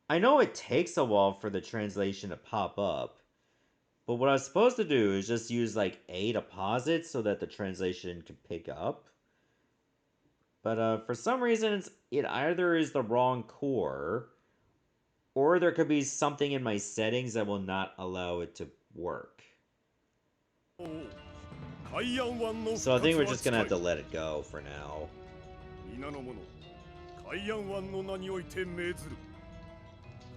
I know it takes a while for the translation to pop up, but what I was supposed to do is just use like A to pause it so that the translation can pick up. But for some reason, it either is the wrong core, or there could be something in my settings that will not allow it to work. So I think we're just gonna have to let it go for now.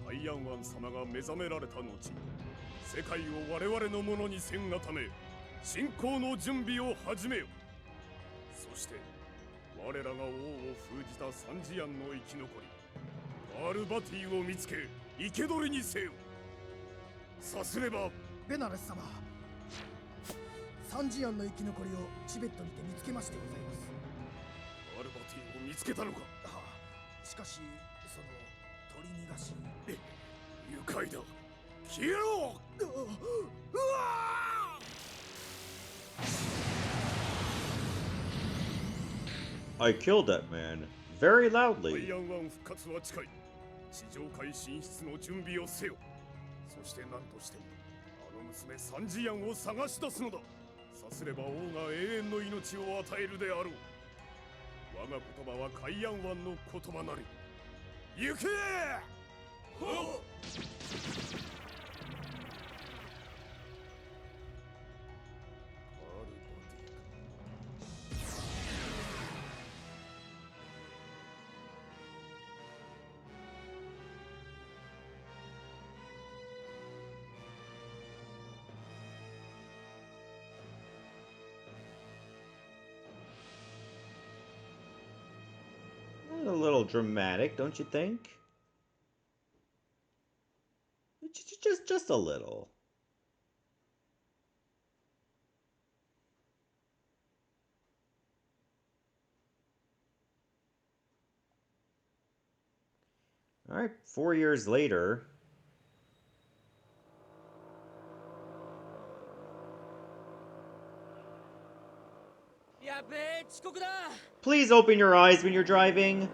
海洋湾様が目覚められた後、世界を我々のものにせんがため侵攻の準備を始めよ。そして我らが王を封じたサンジアンの生き残りパールバティを見つけ生け捕りにせよ。さすればベナレス様、サンジアンの生き残りをチベットにて見つけましてございます。パールバティを見つけたのか。しかしその取り逃がし、愉快だ。消えろ。うわI killed that man very loudly. 海洋湾復活は近い。地上海進出の準備をせよ。そして何としてもあの娘サンジアンを探し出すのだ。さすれば王が永遠の命を与えるであろう。我が言葉は海洋湾の言葉なり。行け。A little dramatic, don't you think? Just a little. All right, 4 years later. Please open your eyes when you're driving.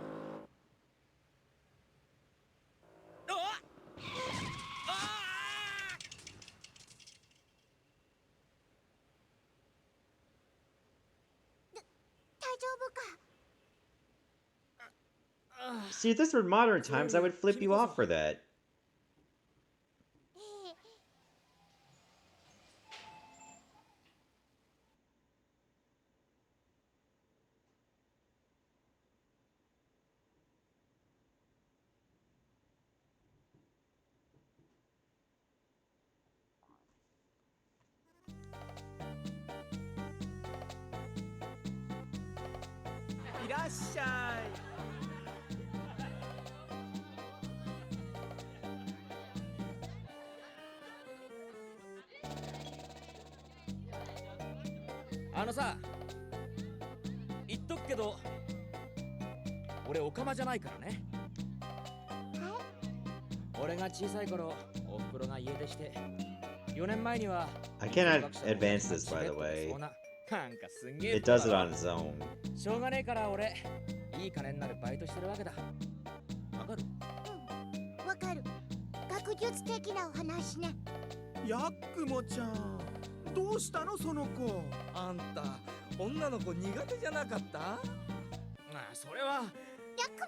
See, if this were modern times, I would flip you off for that.さ、言っとくけど俺オカマじゃないからね。俺が小さい頃おふくろが家出して4年前には I cannot advance this, by the way. It does it on its own. しょうがねえから俺いい金になるバイトしてるわけだ。わかる？うん、わかる。学術的なお話ね。ヤックモちゃん、どうしたのその子。あんた女の子苦手じゃなかった？ああ、それはヤクモ。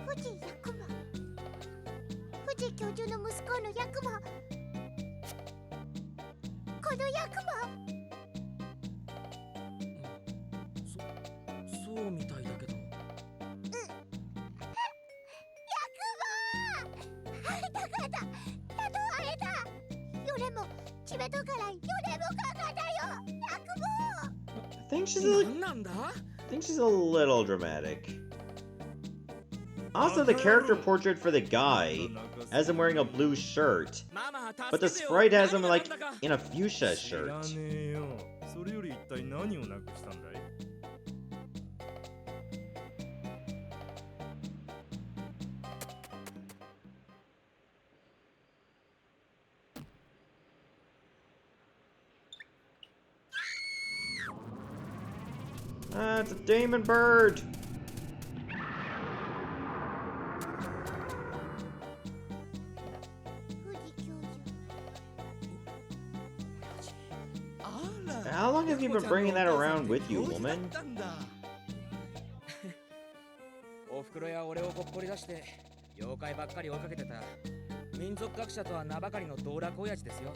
富士ヤクモ。富士教授の息子のヤクモ。このヤクモ。そうみたいだけど。会いたかった。やっと会えた。ヨレもチベトからヨレもかかだよ。ヤクモ。I think she's a little dramatic. Also, the character portrait for the guy has him wearing a blue shirt, but the sprite has him like in a fuchsia shirt. Ah, it's a demon bird! How long have you been bringing that around with you, woman? おふくろや俺をこっぽり出して妖怪ばっかり追いかけてた民族学者とは名ばかりの道楽親父ですよ。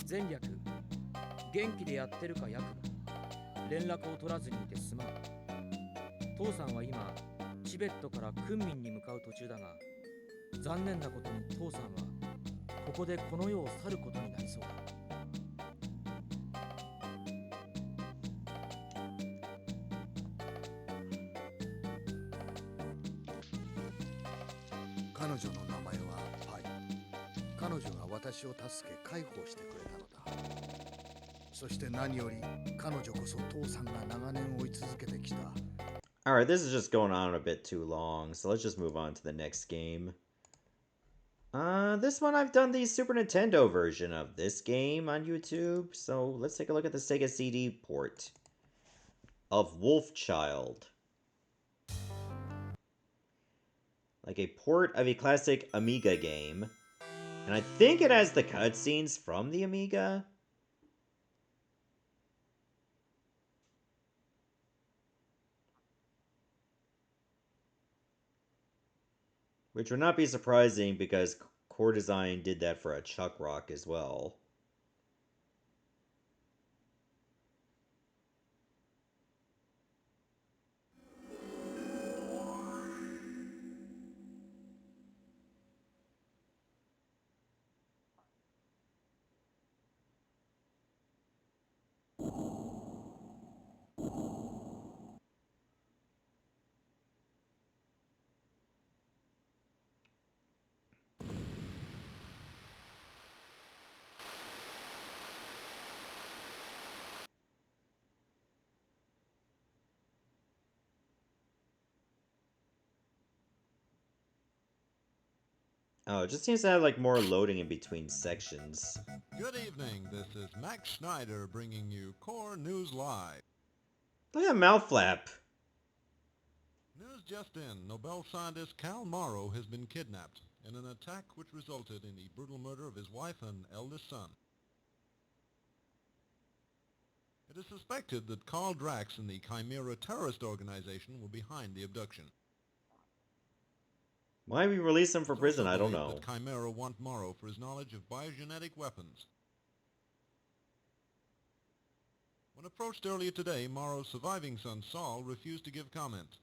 前略、元気でやってるかヤクモ、連絡を取らずにいてすまん。父さんは今チベットからクンミンに向かう途中だが、残念なことに父さんはここでこの世を去ることになりそうだ。彼女の名前はパイ。彼女が私を助け解放してくれたのだ。そして何より彼女こそ父さんが長年追い続けてきた。Alright, this is just going on a bit too long, so let's just move on to the next game. This one I've done the Super Nintendo version of this game on YouTube, so let's take a look at the Sega CD port of Wolfchild. Like a port of a classic Amiga game. And I think it has the cutscenes from the Amiga. Which would not be surprising because Core Design did that for a Chuck Rock as well. Oh, it just seems to have like more loading in between sections. Good evening, this is Max Schneider bringing you Core News Live. Look at that mouth flap. News just in, Nobel scientist Cal Morrow has been kidnapped in an attack which resulted in the brutal murder of his wife and eldest son. It is suspected that Carl Drax and the Chimera terrorist organization were behind the abduction. Why we release him from prison, I don't know. That Chimera want Morrow for his knowledge of biogenetic weapons. When approached earlier today, Morrow's surviving son Saul refused to give comment.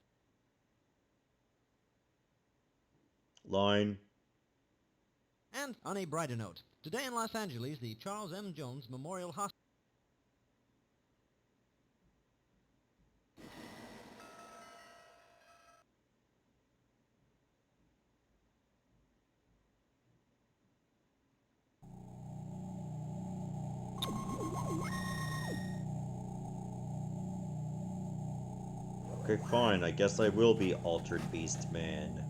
Line. And on a brighter note, today in Los Angeles, the Charles M. Jones Memorial Hospital. Okay, fine. I guess I will be Altered Beast Man.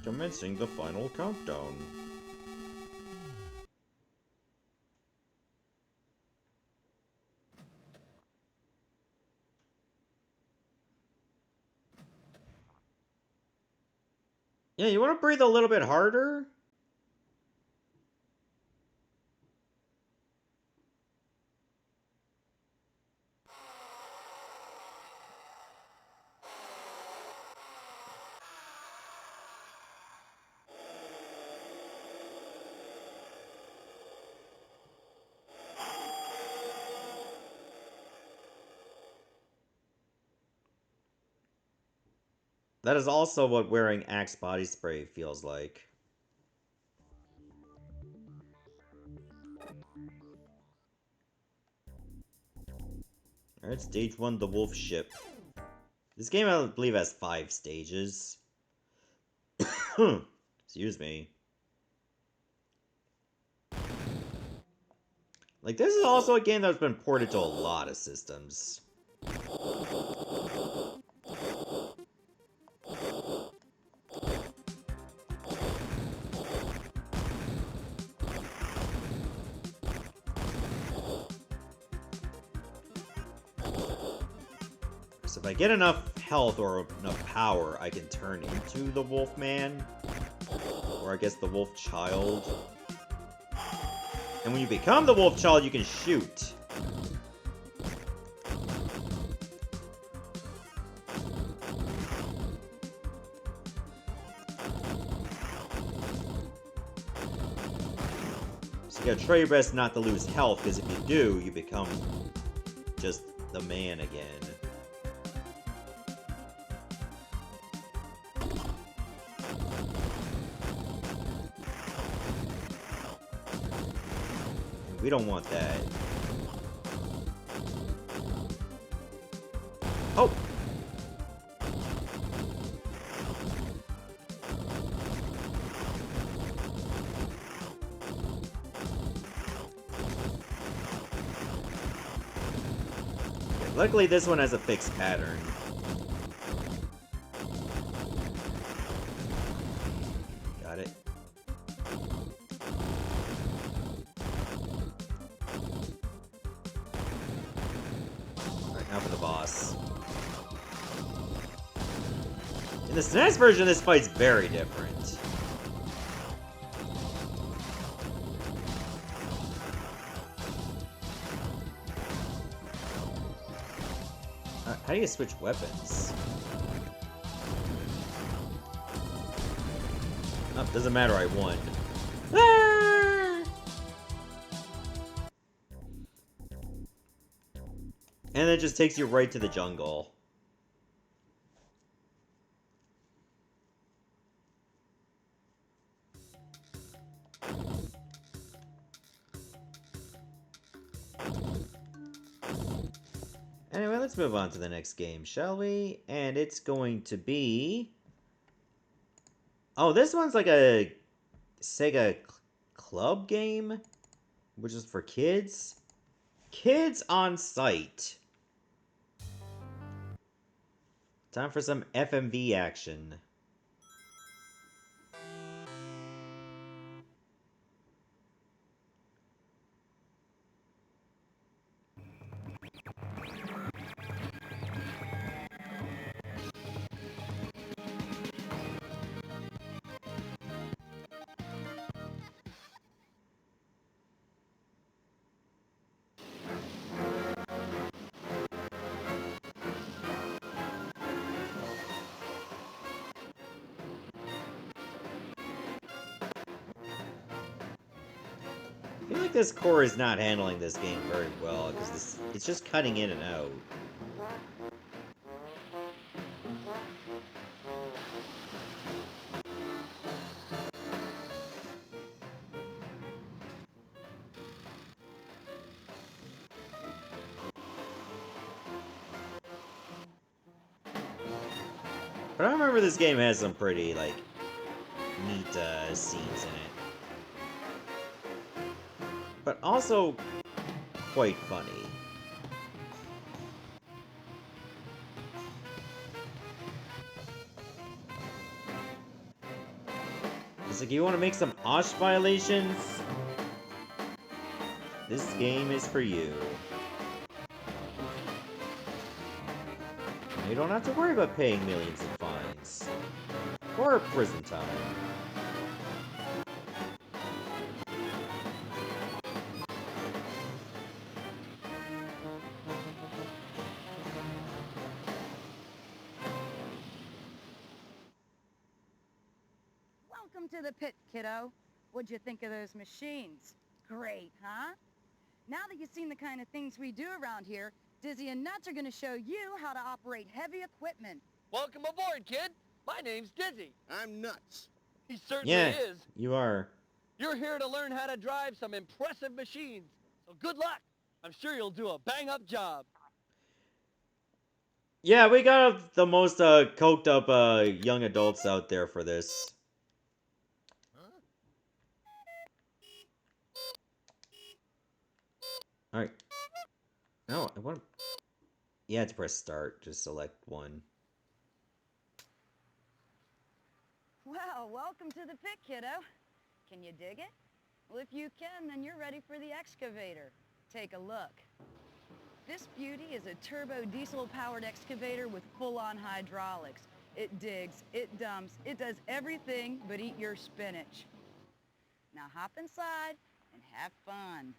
Commencing the final countdown. Yeah, you want to breathe a little bit harder? That is also what wearing Axe body spray feels like. Alright, stage 1, the Wolf Ship. This game, I believe, has 5 stages. Excuse me. Like, this is also a game that's been ported to a lot of systems. If I get enough health or enough power, I can turn into the Wolfman. Or I guess the Wolfchild. And when you become the Wolfchild, you can shoot. So you gotta try your best not to lose health, because if you do, you become just the man again. We don't want that. Oh! Luckily, this one has a fixed pattern. Got it. Alright, now for the boss. In the SNES version, this fight's very different. How do you switch weapons? Oh, doesn't matter, I won. Ah! And it just takes you right to the jungle. Anyway, let's move on to the next game, shall we? And it's going to be... Oh, this one's like a Sega club game, which is for kids. Kids on Site. Time for some FMV action. I feel like this core is not handling this game very well, because it's just cutting in and out. But I remember this game has some pretty, like, neat scenes in it. But also quite funny. It's like, you want to make some OSH violations? This game is for you. You don't have to worry about paying millions in fines. Or prison time. Welcome to the pit, kiddo. What'd you think of those machines? Great, huh? Now that you've seen the kind of things we do around here, Dizzy and Nuts are gonna show you how to operate heavy equipment. Welcome aboard, kid. My name's Dizzy. I'm Nuts. He certainly is. You are. You're here to learn how to drive some impressive machines. So good luck. I'm sure you'll do a bang-up job. Yeah, we got the most coked up young adults out there for this. Alright. No, I want to... Yeah, it's press start. Just select one. Well, welcome to the pit, kiddo. Can you dig it? Well, if you can, then you're ready for the excavator. Take a look. This beauty is a turbo diesel-powered excavator with full-on hydraulics. It digs, it dumps, it does everything but eat your spinach. Now hop inside and have fun.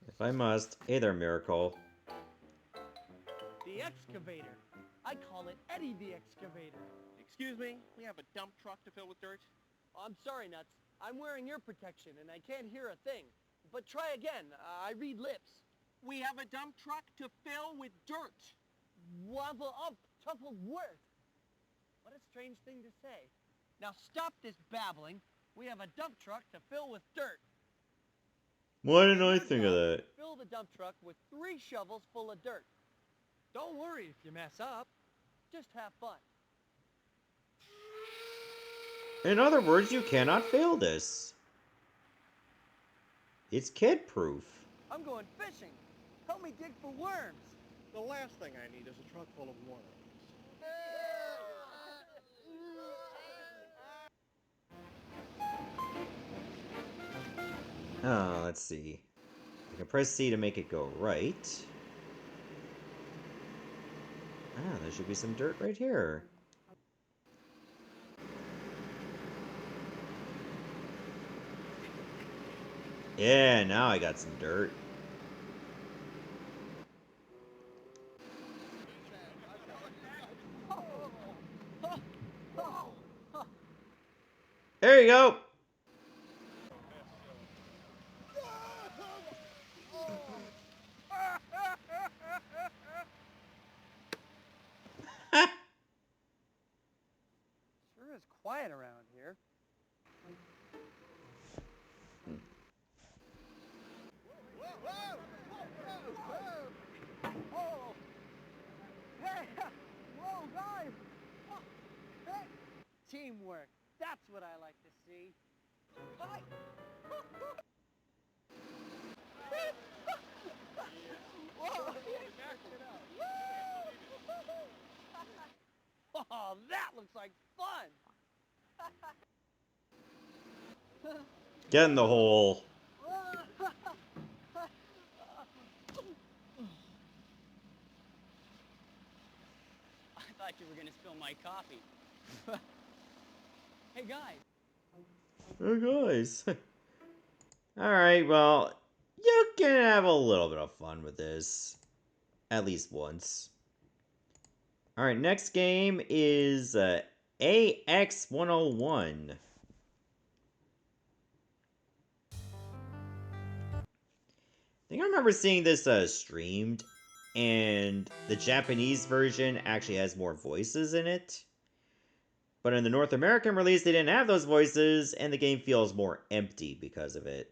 If I must. Hey there, Miracle. The excavator. I call it Eddie the Excavator. Excuse me, we have a dump truck to fill with dirt? I'm sorry, Nuts. I'm wearing ear protection and I can't hear a thing. But try again. I read lips. We have a dump truck to fill with dirt. Wobble up, truffled word. What a strange thing to say. Now stop this babbling. We have a dump truck to fill with dirt. Why didn't I think of that? Fill the dump truck with 3 shovels full of dirt. Don't worry if you mess up. Just have fun. In other words, you cannot fail this. It's kid-proof. I'm going fishing. Help me dig for worms. The last thing I need is a truck full of worms. Oh, let's see. I can press C to make it go right. Ah, there should be some dirt right here. Yeah, now I got some dirt. There you go. Sure is quiet around here. Oh! Hey! Whoa, guys! Hey! Teamwork. That's what I like to see. Hi! Whoa! Oh, that looks like fun! Get in the hole. I thought you were gonna spill my coffee. Hey guys. Oh, guys. Alright, well, you can have a little bit of fun with this. At least once. Alright, next game is AX101. I think I remember seeing this streamed, and the Japanese version actually has more voices in it. But in the North American release, they didn't have those voices, and the game feels more empty because of it.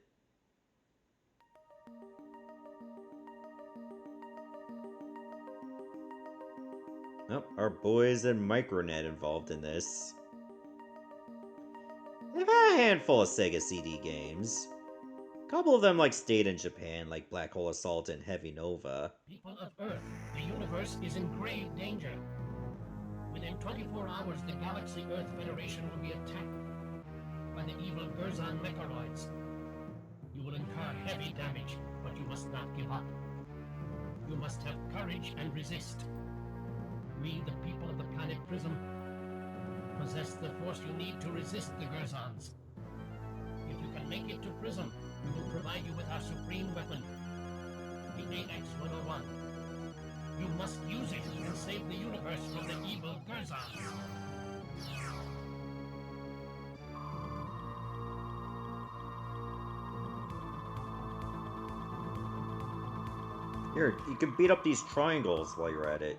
Oh, our boys at Micronet involved in this. They've had a handful of Sega CD games. A couple of them stayed in Japan, like Black Hole Assault and Heavy Nova. People of Earth, the universe is in grave danger. Within 24 hours, the Galaxy Earth Federation will be attacked by the evil Gerzon Mechaloids. You will incur heavy damage, but you must not give up. You must have courage and resist. We, the people of the planet Prism, possess the force you need to resist the Gerzons. If you can make it to Prism, we will provide you with our supreme weapon, the AX-101. You must use it and save the universe from the evil Gerzons. Here, you can beat up these triangles while you're at it.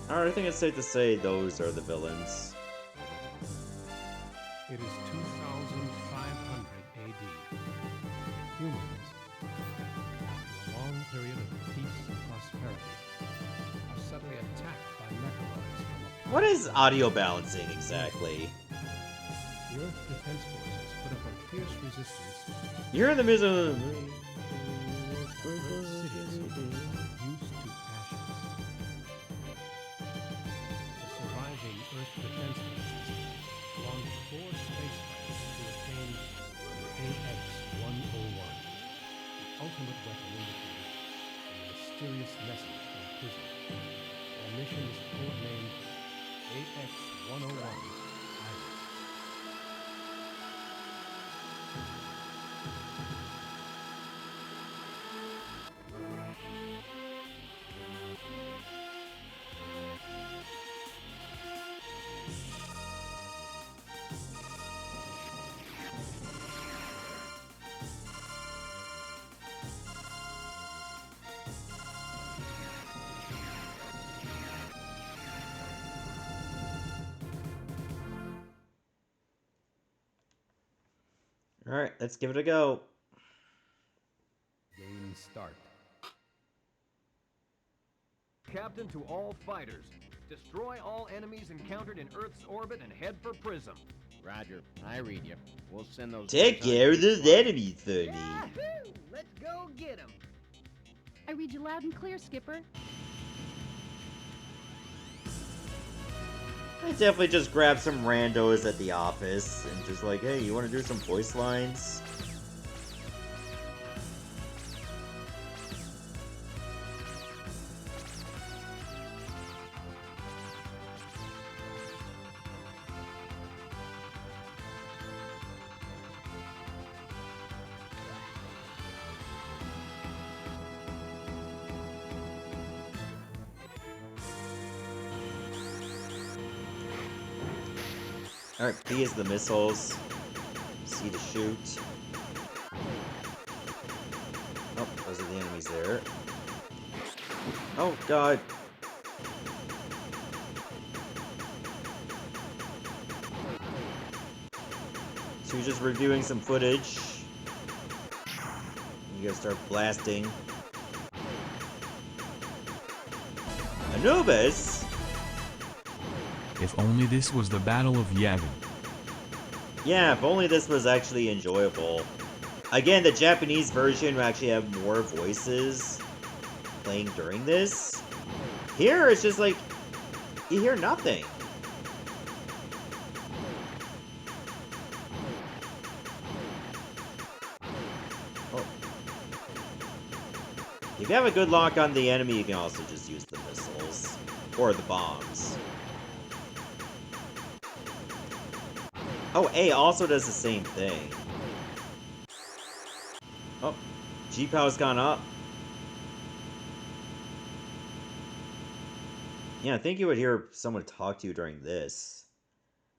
Alright, I think it's safe to say those are the villains. It is 2500 AD. Humans, after a long period of peace and prosperity, What is audio balancing exactly? The Earth Defense Forces put up a fierce resistance. You're in the middle of cities used to ashes. The surviving Earth Defense Forces launched 4 space flights to obtain the AX-101, the ultimate weapon indicated and a mysterious message from prison. Their mission is codenamed AX-101 Iris. Alright, let's give it a go. Game start. Captain to all fighters. Destroy all enemies encountered in Earth's orbit and head for Prism. Roger, I read you. We'll send those... Take care of those enemies for me. Yahoo! Let's go get them. I read you loud and clear, Skipper. I definitely just grab some randos at the office and just like, hey, you want to do some voice lines? Alright, B is the missiles. C to shoot. Oh, those are the enemies there. Oh, God. So you're just reviewing some footage. You gotta start blasting. Anubis? If only this was the Battle of Yavin. Yeah, if only this was actually enjoyable. Again, the Japanese version will actually have more voices playing during this. Here, it's just like, you hear nothing. Oh. If you have a good lock on the enemy, you can also just use the missiles. Or the bombs. Oh, A also does the same thing. Oh, G-Pow's gone up. Yeah, I think you would hear someone talk to you during this.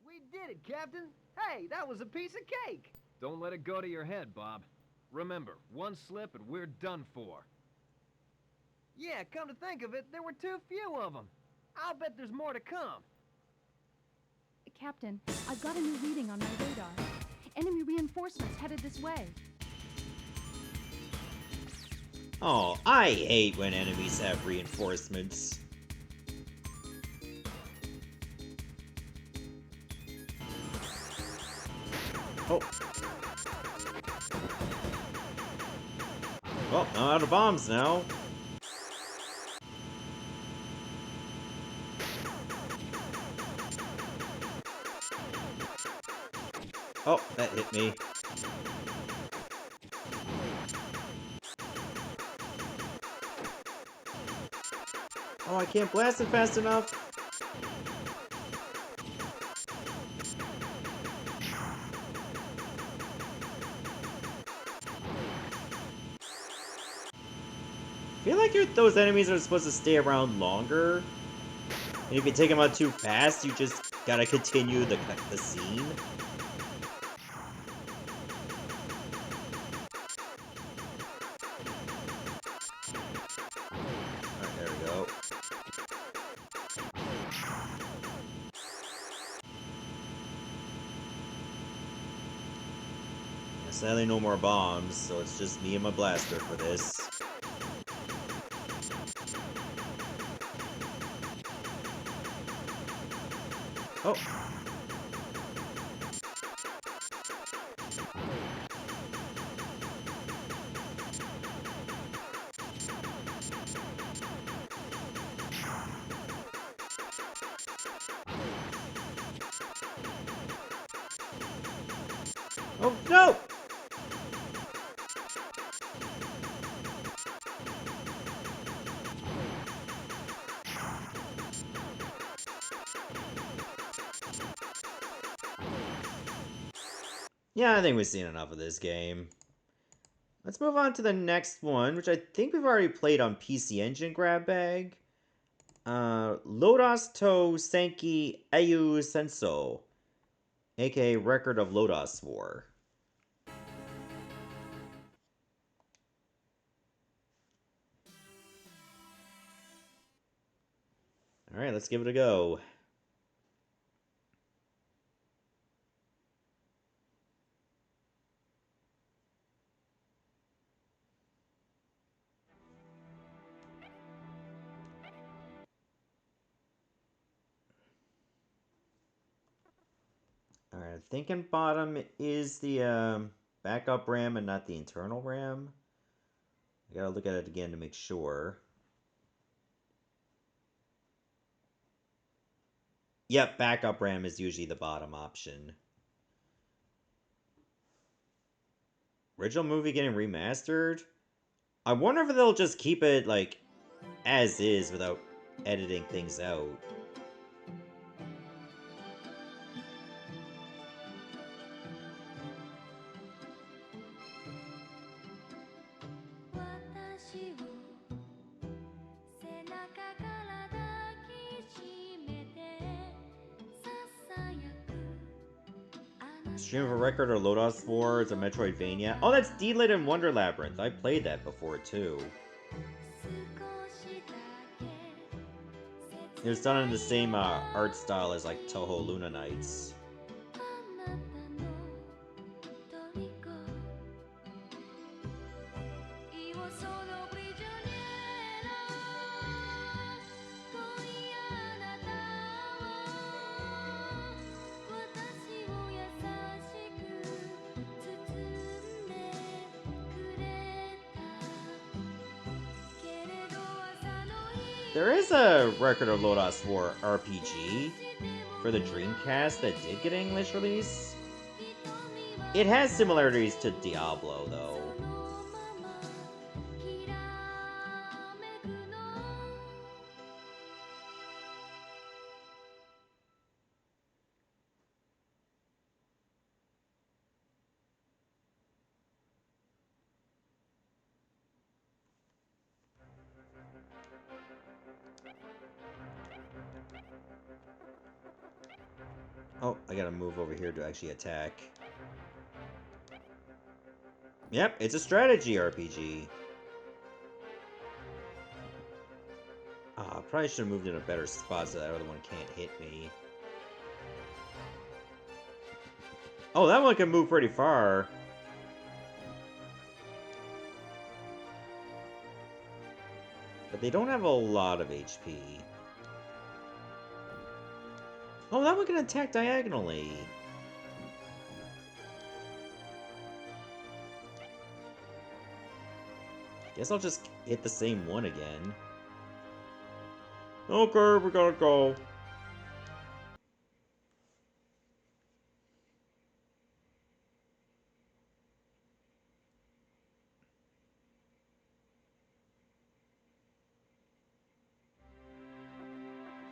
We did it, Captain. Hey, that was a piece of cake. Don't let it go to your head, Bob. Remember, one slip and we're done for. Yeah, come to think of it, there were too few of them. I'll bet there's more to come. Captain, I've got a new reading on my radar. Enemy reinforcements headed this way. Oh, I hate when enemies have reinforcements. Oh. Well, I'm out of bombs now. Oh, that hit me. Oh, I can't blast it fast enough. I feel like those enemies are supposed to stay around longer. And if you take them out too fast, you just gotta continue the scene. Alright, there we go. Yeah, sadly no more bombs, so it's just me and my blaster for this. Oh. Oh, no! Yeah, I think we've seen enough of this game. Let's move on to the next one, which I think we've already played on PC Engine Grab Bag. Lodoss to Senki Eiyuu Sensou, aka Record of Lodoss War. Alright, let's give it a go. Alright, I'm thinking bottom is the backup RAM and not the internal RAM. I gotta look at it again to make sure. Yep, backup RAM is usually the bottom option. Original movie getting remastered? I wonder if they'll just keep it, like, as is without editing things out. Stream of a Record or Lodoss War is a Metroidvania. Oh, that's D-Lit and Wonder Labyrinth. I played that before, too. It was done in the same art style as, like, Toho Luna Nights. There is a Record of Lodoss War RPG for the Dreamcast that did get an English release. It has similarities to Diablo, though. Oh, I gotta move over here to actually attack. Yep, it's a strategy RPG. Probably should have moved in a better spot so that other one can't hit me. Oh, that one can move pretty far. But they don't have a lot of HP. Oh, that one can attack diagonally. Guess I'll just hit the same one again. Okay, we gotta go.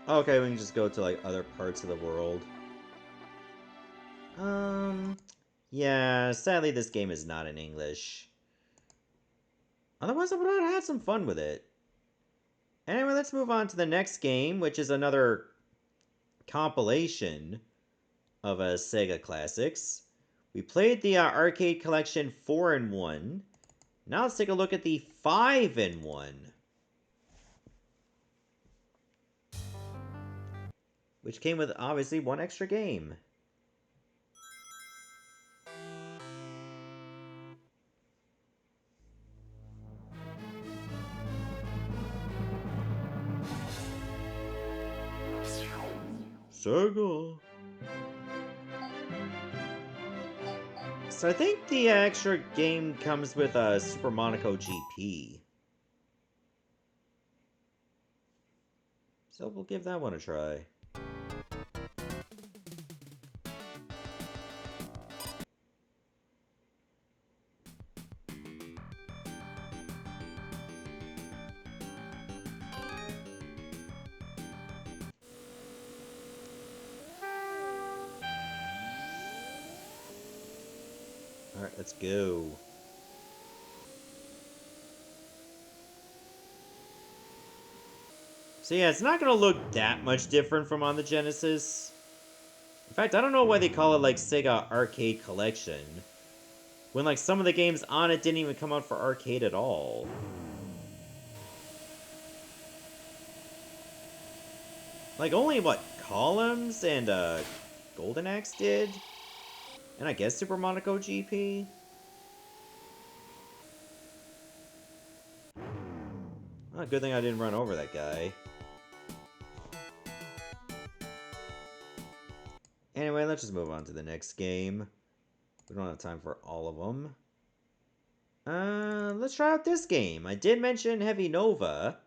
Okay, we can just go to, like, other parts of the world. Yeah, sadly this game is not in English. Otherwise, I would have had some fun with it. Anyway, let's move on to the next game, which is another compilation of Sega classics. We played the Arcade Collection 4-in-1. Now let's take a look at the 5-in-1. Which came with, obviously, one extra game. Sega. So I think the extra game comes with a Super Monaco GP. So we'll give that one a try. Alright, let's go. So yeah, it's not gonna look that much different from on the Genesis. In fact, I don't know why they call it like Sega Arcade Collection, when like some of the games on it didn't even come out for arcade at all. Like only what, Columns and Golden Axe did? And I guess Super Monaco GP? Oh, good thing I didn't run over that guy. Anyway, let's just move on to the next game. We don't have time for all of them. Let's try out this game. I did mention Heavy Nova.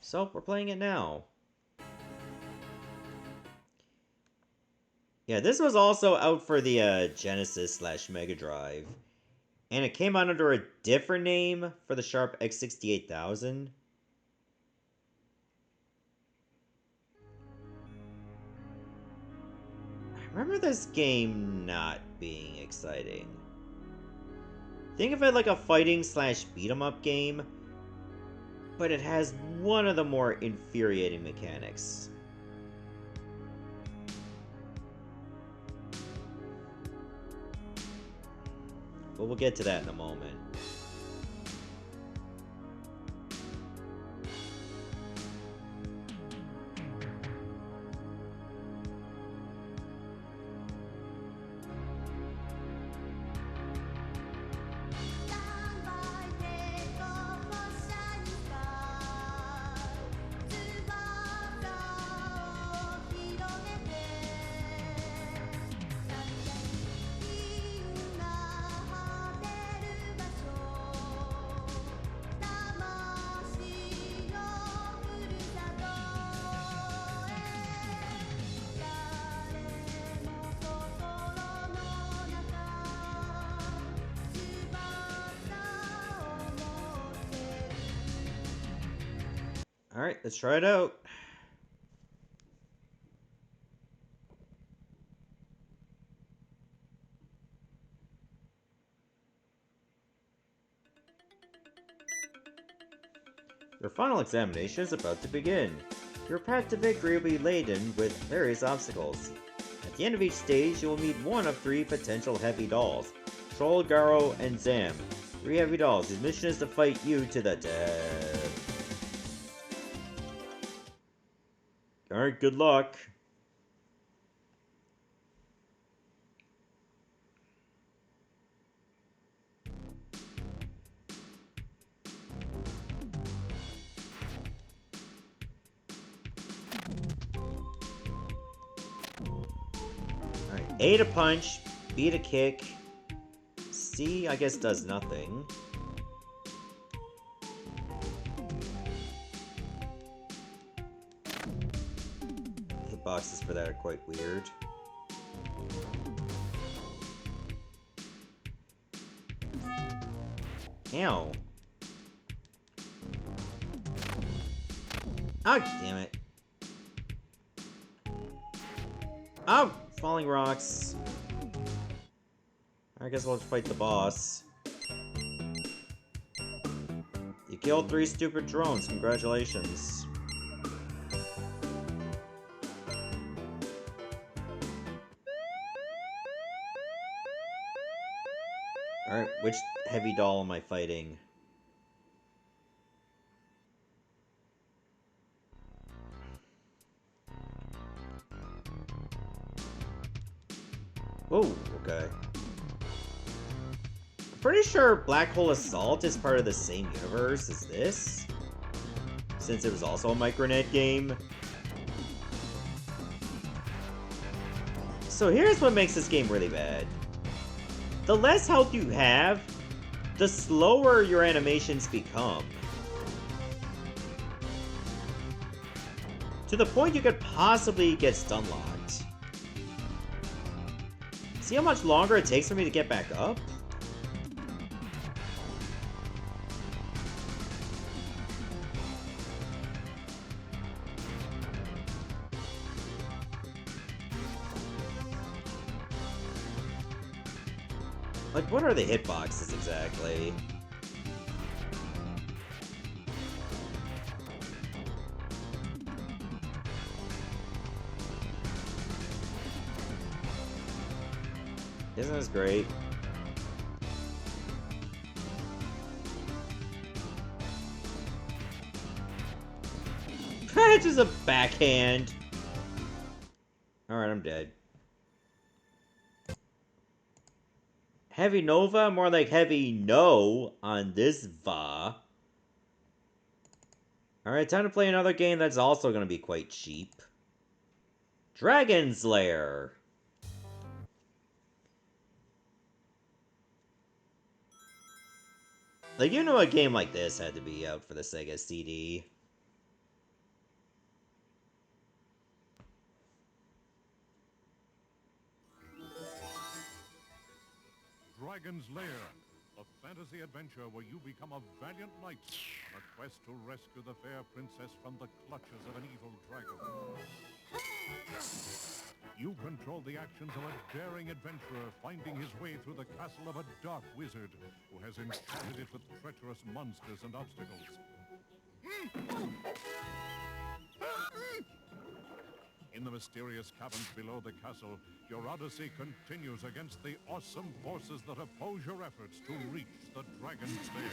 So, we're playing it now. Yeah, this was also out for the Genesis / Mega Drive. And it came out under a different name for the Sharp X68000. I remember this game not being exciting. Think of it like a fighting / beat 'em up game, but it has one of the more infuriating mechanics. But we'll get to that in a moment. Alright, let's try it out. Your final examination is about to begin. Your path to victory will be laden with various obstacles. At the end of each stage, you will meet one of 3 potential heavy dolls: Troll, Garo, and Zam. 3 heavy dolls whose mission is to fight you to the death. Alright, good luck. Alright, A to punch, B to kick, C I guess does nothing. Boxes for that are quite weird. Ow. Oh, damn it. Oh, falling rocks. I guess we'll just fight the boss. You killed 3 stupid drones. Congratulations. Alright, which heavy doll am I fighting? Whoa, okay. I'm pretty sure Black Hole Assault is part of the same universe as this, since it was also a Micronet game. So here's what makes this game really bad. The less health you have, the slower your animations become. To the point you could possibly get stun locked. See how much longer it takes for me to get back up? Like, what are the hitboxes exactly? Isn't this great? It's just a backhand. Alright, I'm dead. Heavy Nova? More like Heavy No on this VA. Alright, time to play another game that's also going to be quite cheap. Dragon's Lair. Like, you know a game like this had to be out for the Sega CD. Dragon's Lair, a fantasy adventure where you become a valiant knight on a quest to rescue the fair princess from the clutches of an evil dragon. You control the actions of a daring adventurer finding his way through the castle of a dark wizard who has enchanted it with treacherous monsters and obstacles. In the mysterious caverns below the castle, your odyssey continues against the awesome forces that oppose your efforts to reach the Dragon's Lair.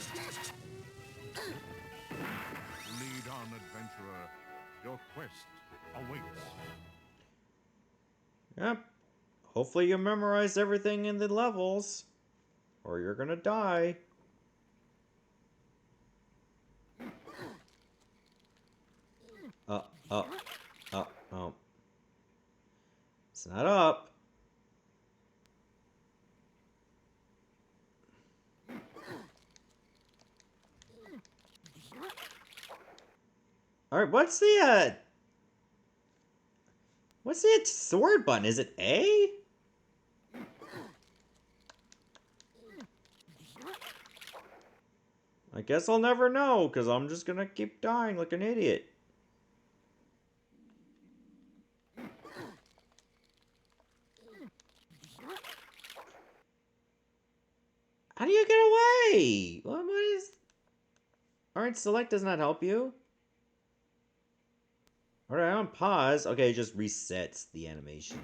Lead on, adventurer. Your quest awaits. Yep. Hopefully you memorize everything in the levels, or you're gonna die. Oh. It's not up. Alright, what's the sword button? Is it A? I guess I'll never know, because I'm just gonna keep dying like an idiot. How do you get away? What is... Alright, select does not help you. Alright, on pause. Okay, it just resets the animation.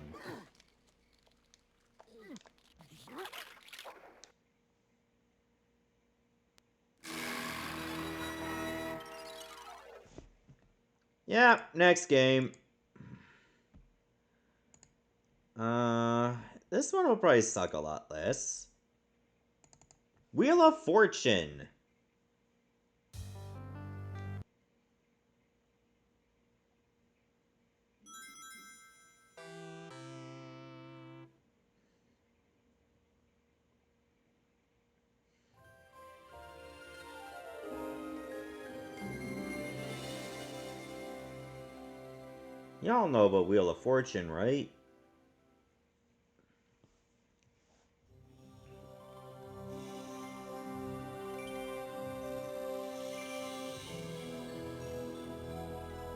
Yeah, next game. This one will probably suck a lot less. Wheel of Fortune. Y'all know about Wheel of Fortune, right?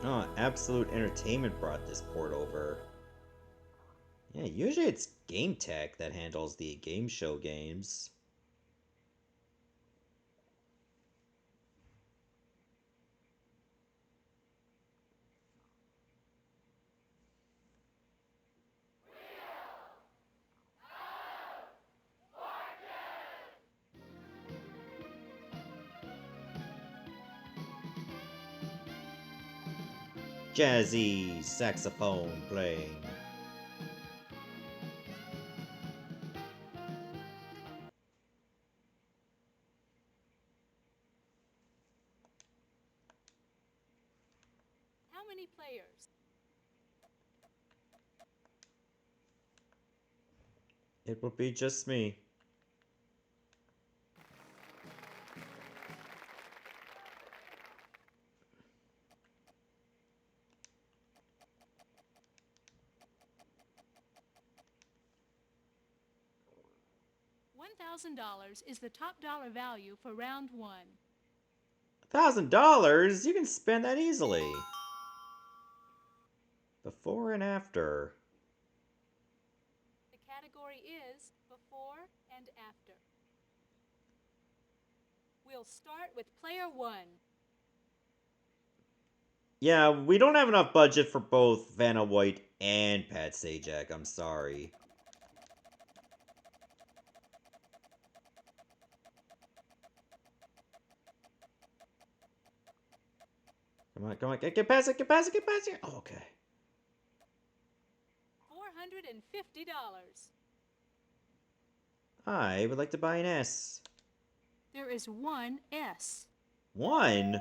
Oh, Absolute Entertainment brought this port over. Yeah, usually it's Game Tech that handles the game show games. Jazzy saxophone playing. How many players? It will be just me. $1,000 is the top dollar value for round 1. $1,000? You can spend that easily. Before and after. The category is before and after. We'll start with player 1. Yeah, we don't have enough budget for both Vanna White and Pat Sajak. I'm sorry. Come on, come on, get past it, get past it, get past it. Oh, okay. $450. I would like to buy an S. There is one S. One?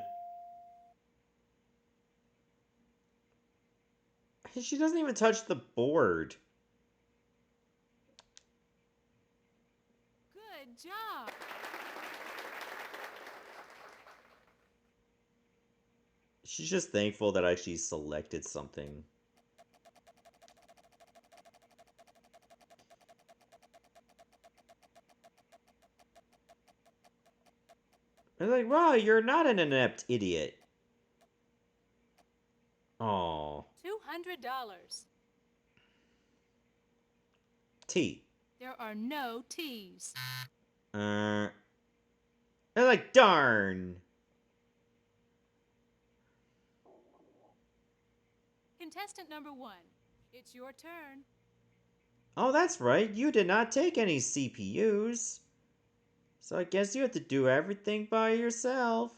She doesn't even touch the board. Good job. She's just thankful that I actually selected something. They're like, wow, you're not an inept idiot. Aww. $200. T. There are no T's. They're like, darn. Contestant number 1. It's your turn. Oh, that's right. You did not take any CPUs. So I guess you have to do everything by yourself.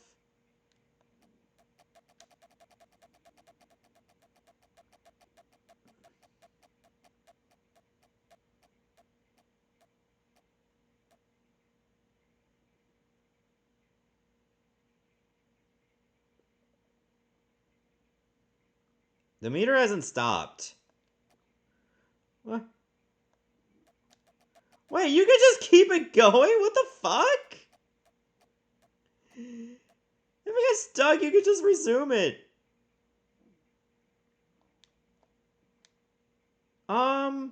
The meter hasn't stopped. What? Wait, you can just keep it going? What the fuck? If it gets stuck, you can just resume it. Oh,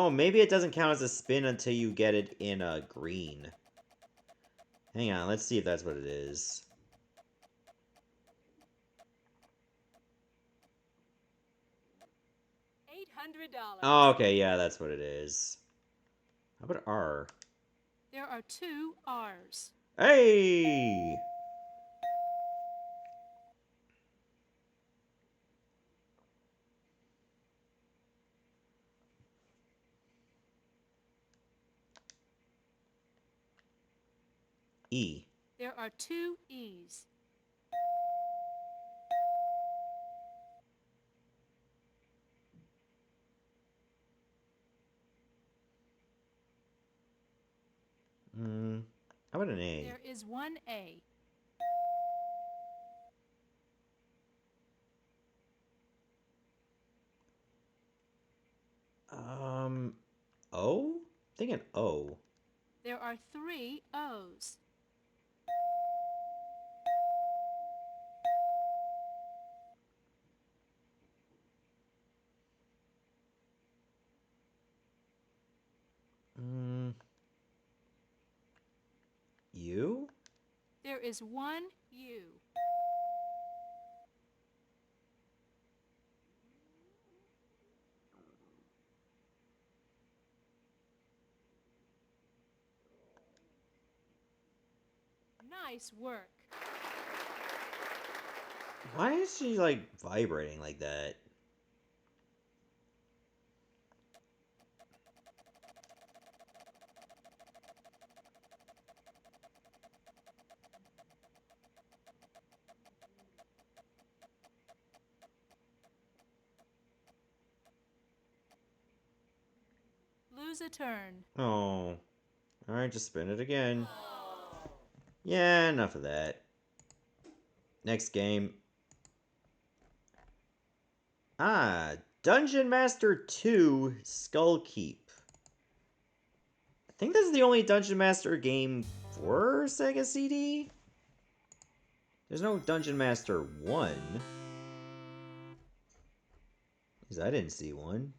maybe it doesn't count as a spin until you get it in a green. Hang on, let's see if that's what it is. $800. Oh, okay, yeah, that's what it is. How about R? There are 2 R's. Hey! E. There are 2 E's. How about an A? There is one A. O? I'm thinking O. There are 3 O's. U? There is one U. Nice work. Why is she, like, vibrating like that? Lose a turn. Oh. Alright, just spin it again. Yeah, enough of that. Next game. Ah, Dungeon Master 2 Skullkeep. I think this is the only Dungeon Master game for Sega CD? There's no Dungeon Master 1. Because I didn't see one.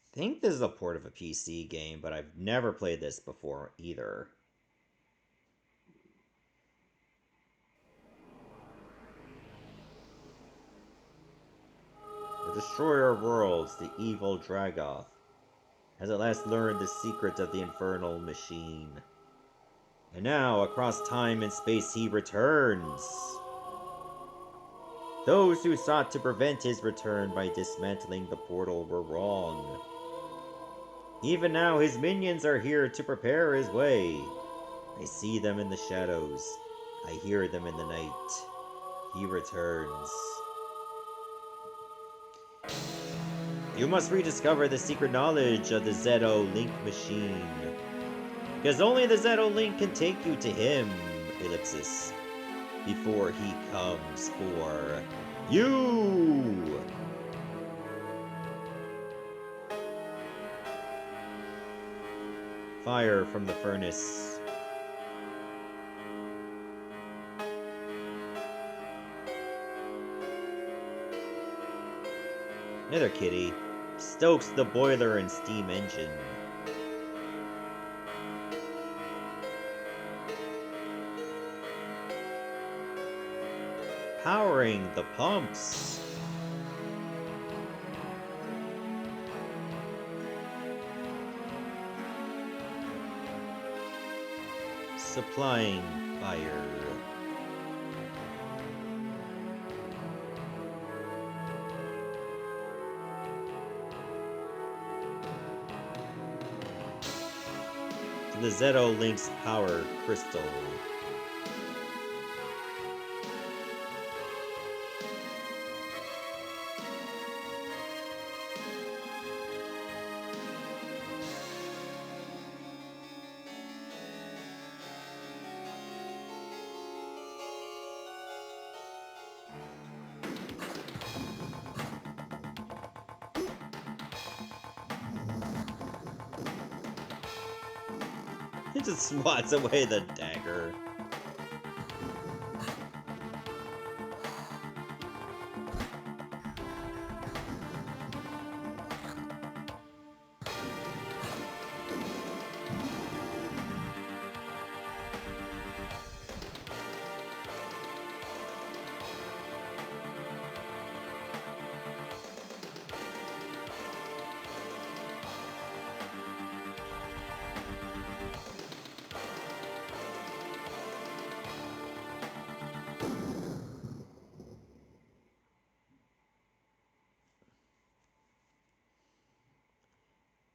I think this is a port of a PC game, but I've never played this before either. The destroyer of worlds, the evil Dragoth, has at last learned the secret of the infernal machine. And now, across time and space, he returns. Those who sought to prevent his return by dismantling the portal were wrong. Even now, his minions are here to prepare his way. I see them in the shadows. I hear them in the night. He returns. You must rediscover the secret knowledge of the Zeto Link machine. Because only the Zeto Link can take you to him, Ellipsis, before he comes for you! Fire from the furnace. Another kitty stokes the boiler and steam engine. Powering the pumps. Supplying fire. To the Zeto Link's power crystal. He just swats away the dagger.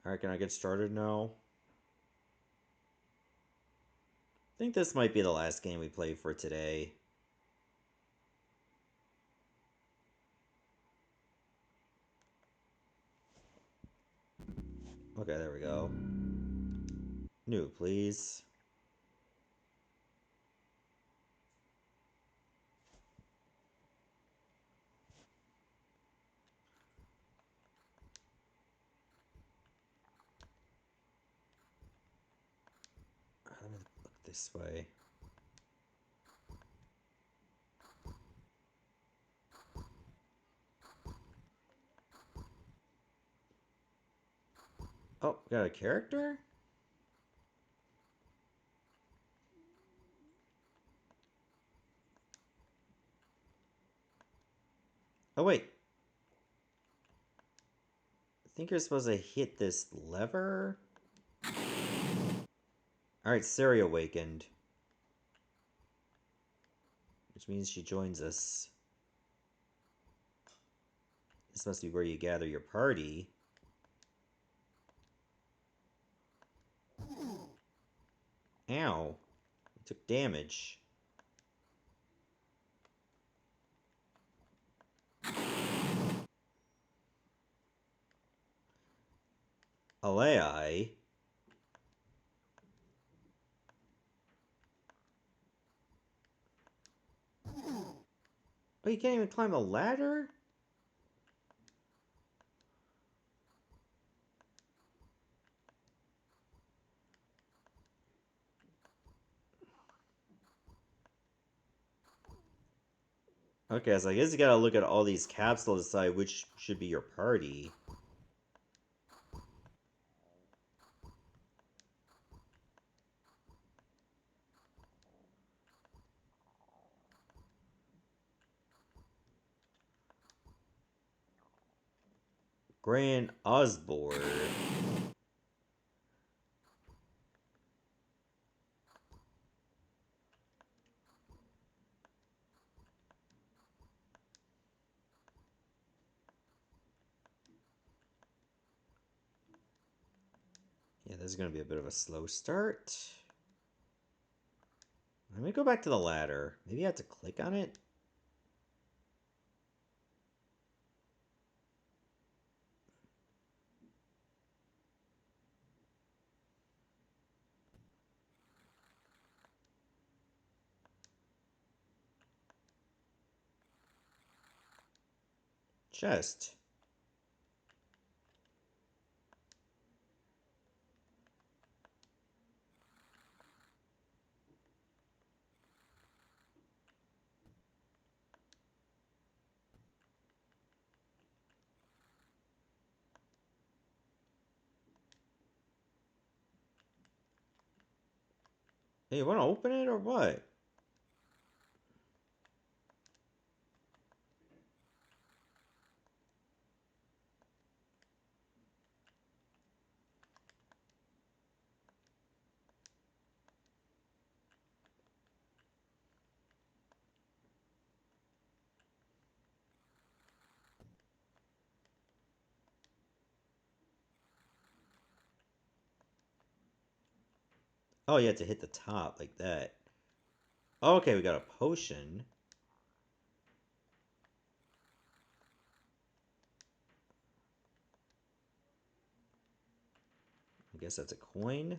Alright, can I get started now? I think this might be the last game we play for today. Okay, there we go. New, please. Let me look this way. Oh, got a character? Oh, wait. I think you're supposed to hit this lever? Alright, Siri awakened. which means she joins us. This must be where you gather your party. Ow. I took damage. Alei. Oh, you can't even climb a ladder? Okay, so I guess you gotta look at all these capsules to decide which should be your party. Grand Osborne. Yeah, this is gonna be a bit of a slow start. Let me go back to the ladder. Maybe I have to click on it? Chest. Hey, you wanna open it or what? Oh, you have to hit the top like that. Okay, we got a potion. I guess that's a coin.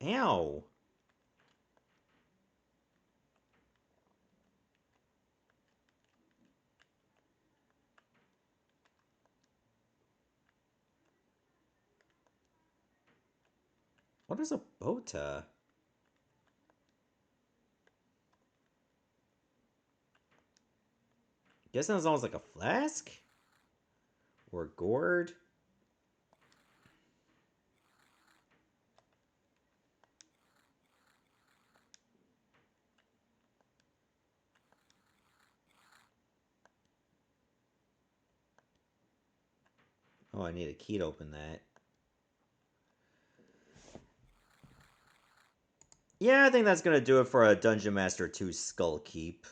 Ow! What is a bota? Guess that was almost like a flask? Or a gourd? Oh, I need a key to open that. Yeah, I think that's gonna do it for a Dungeon Master 2 Skullkeep.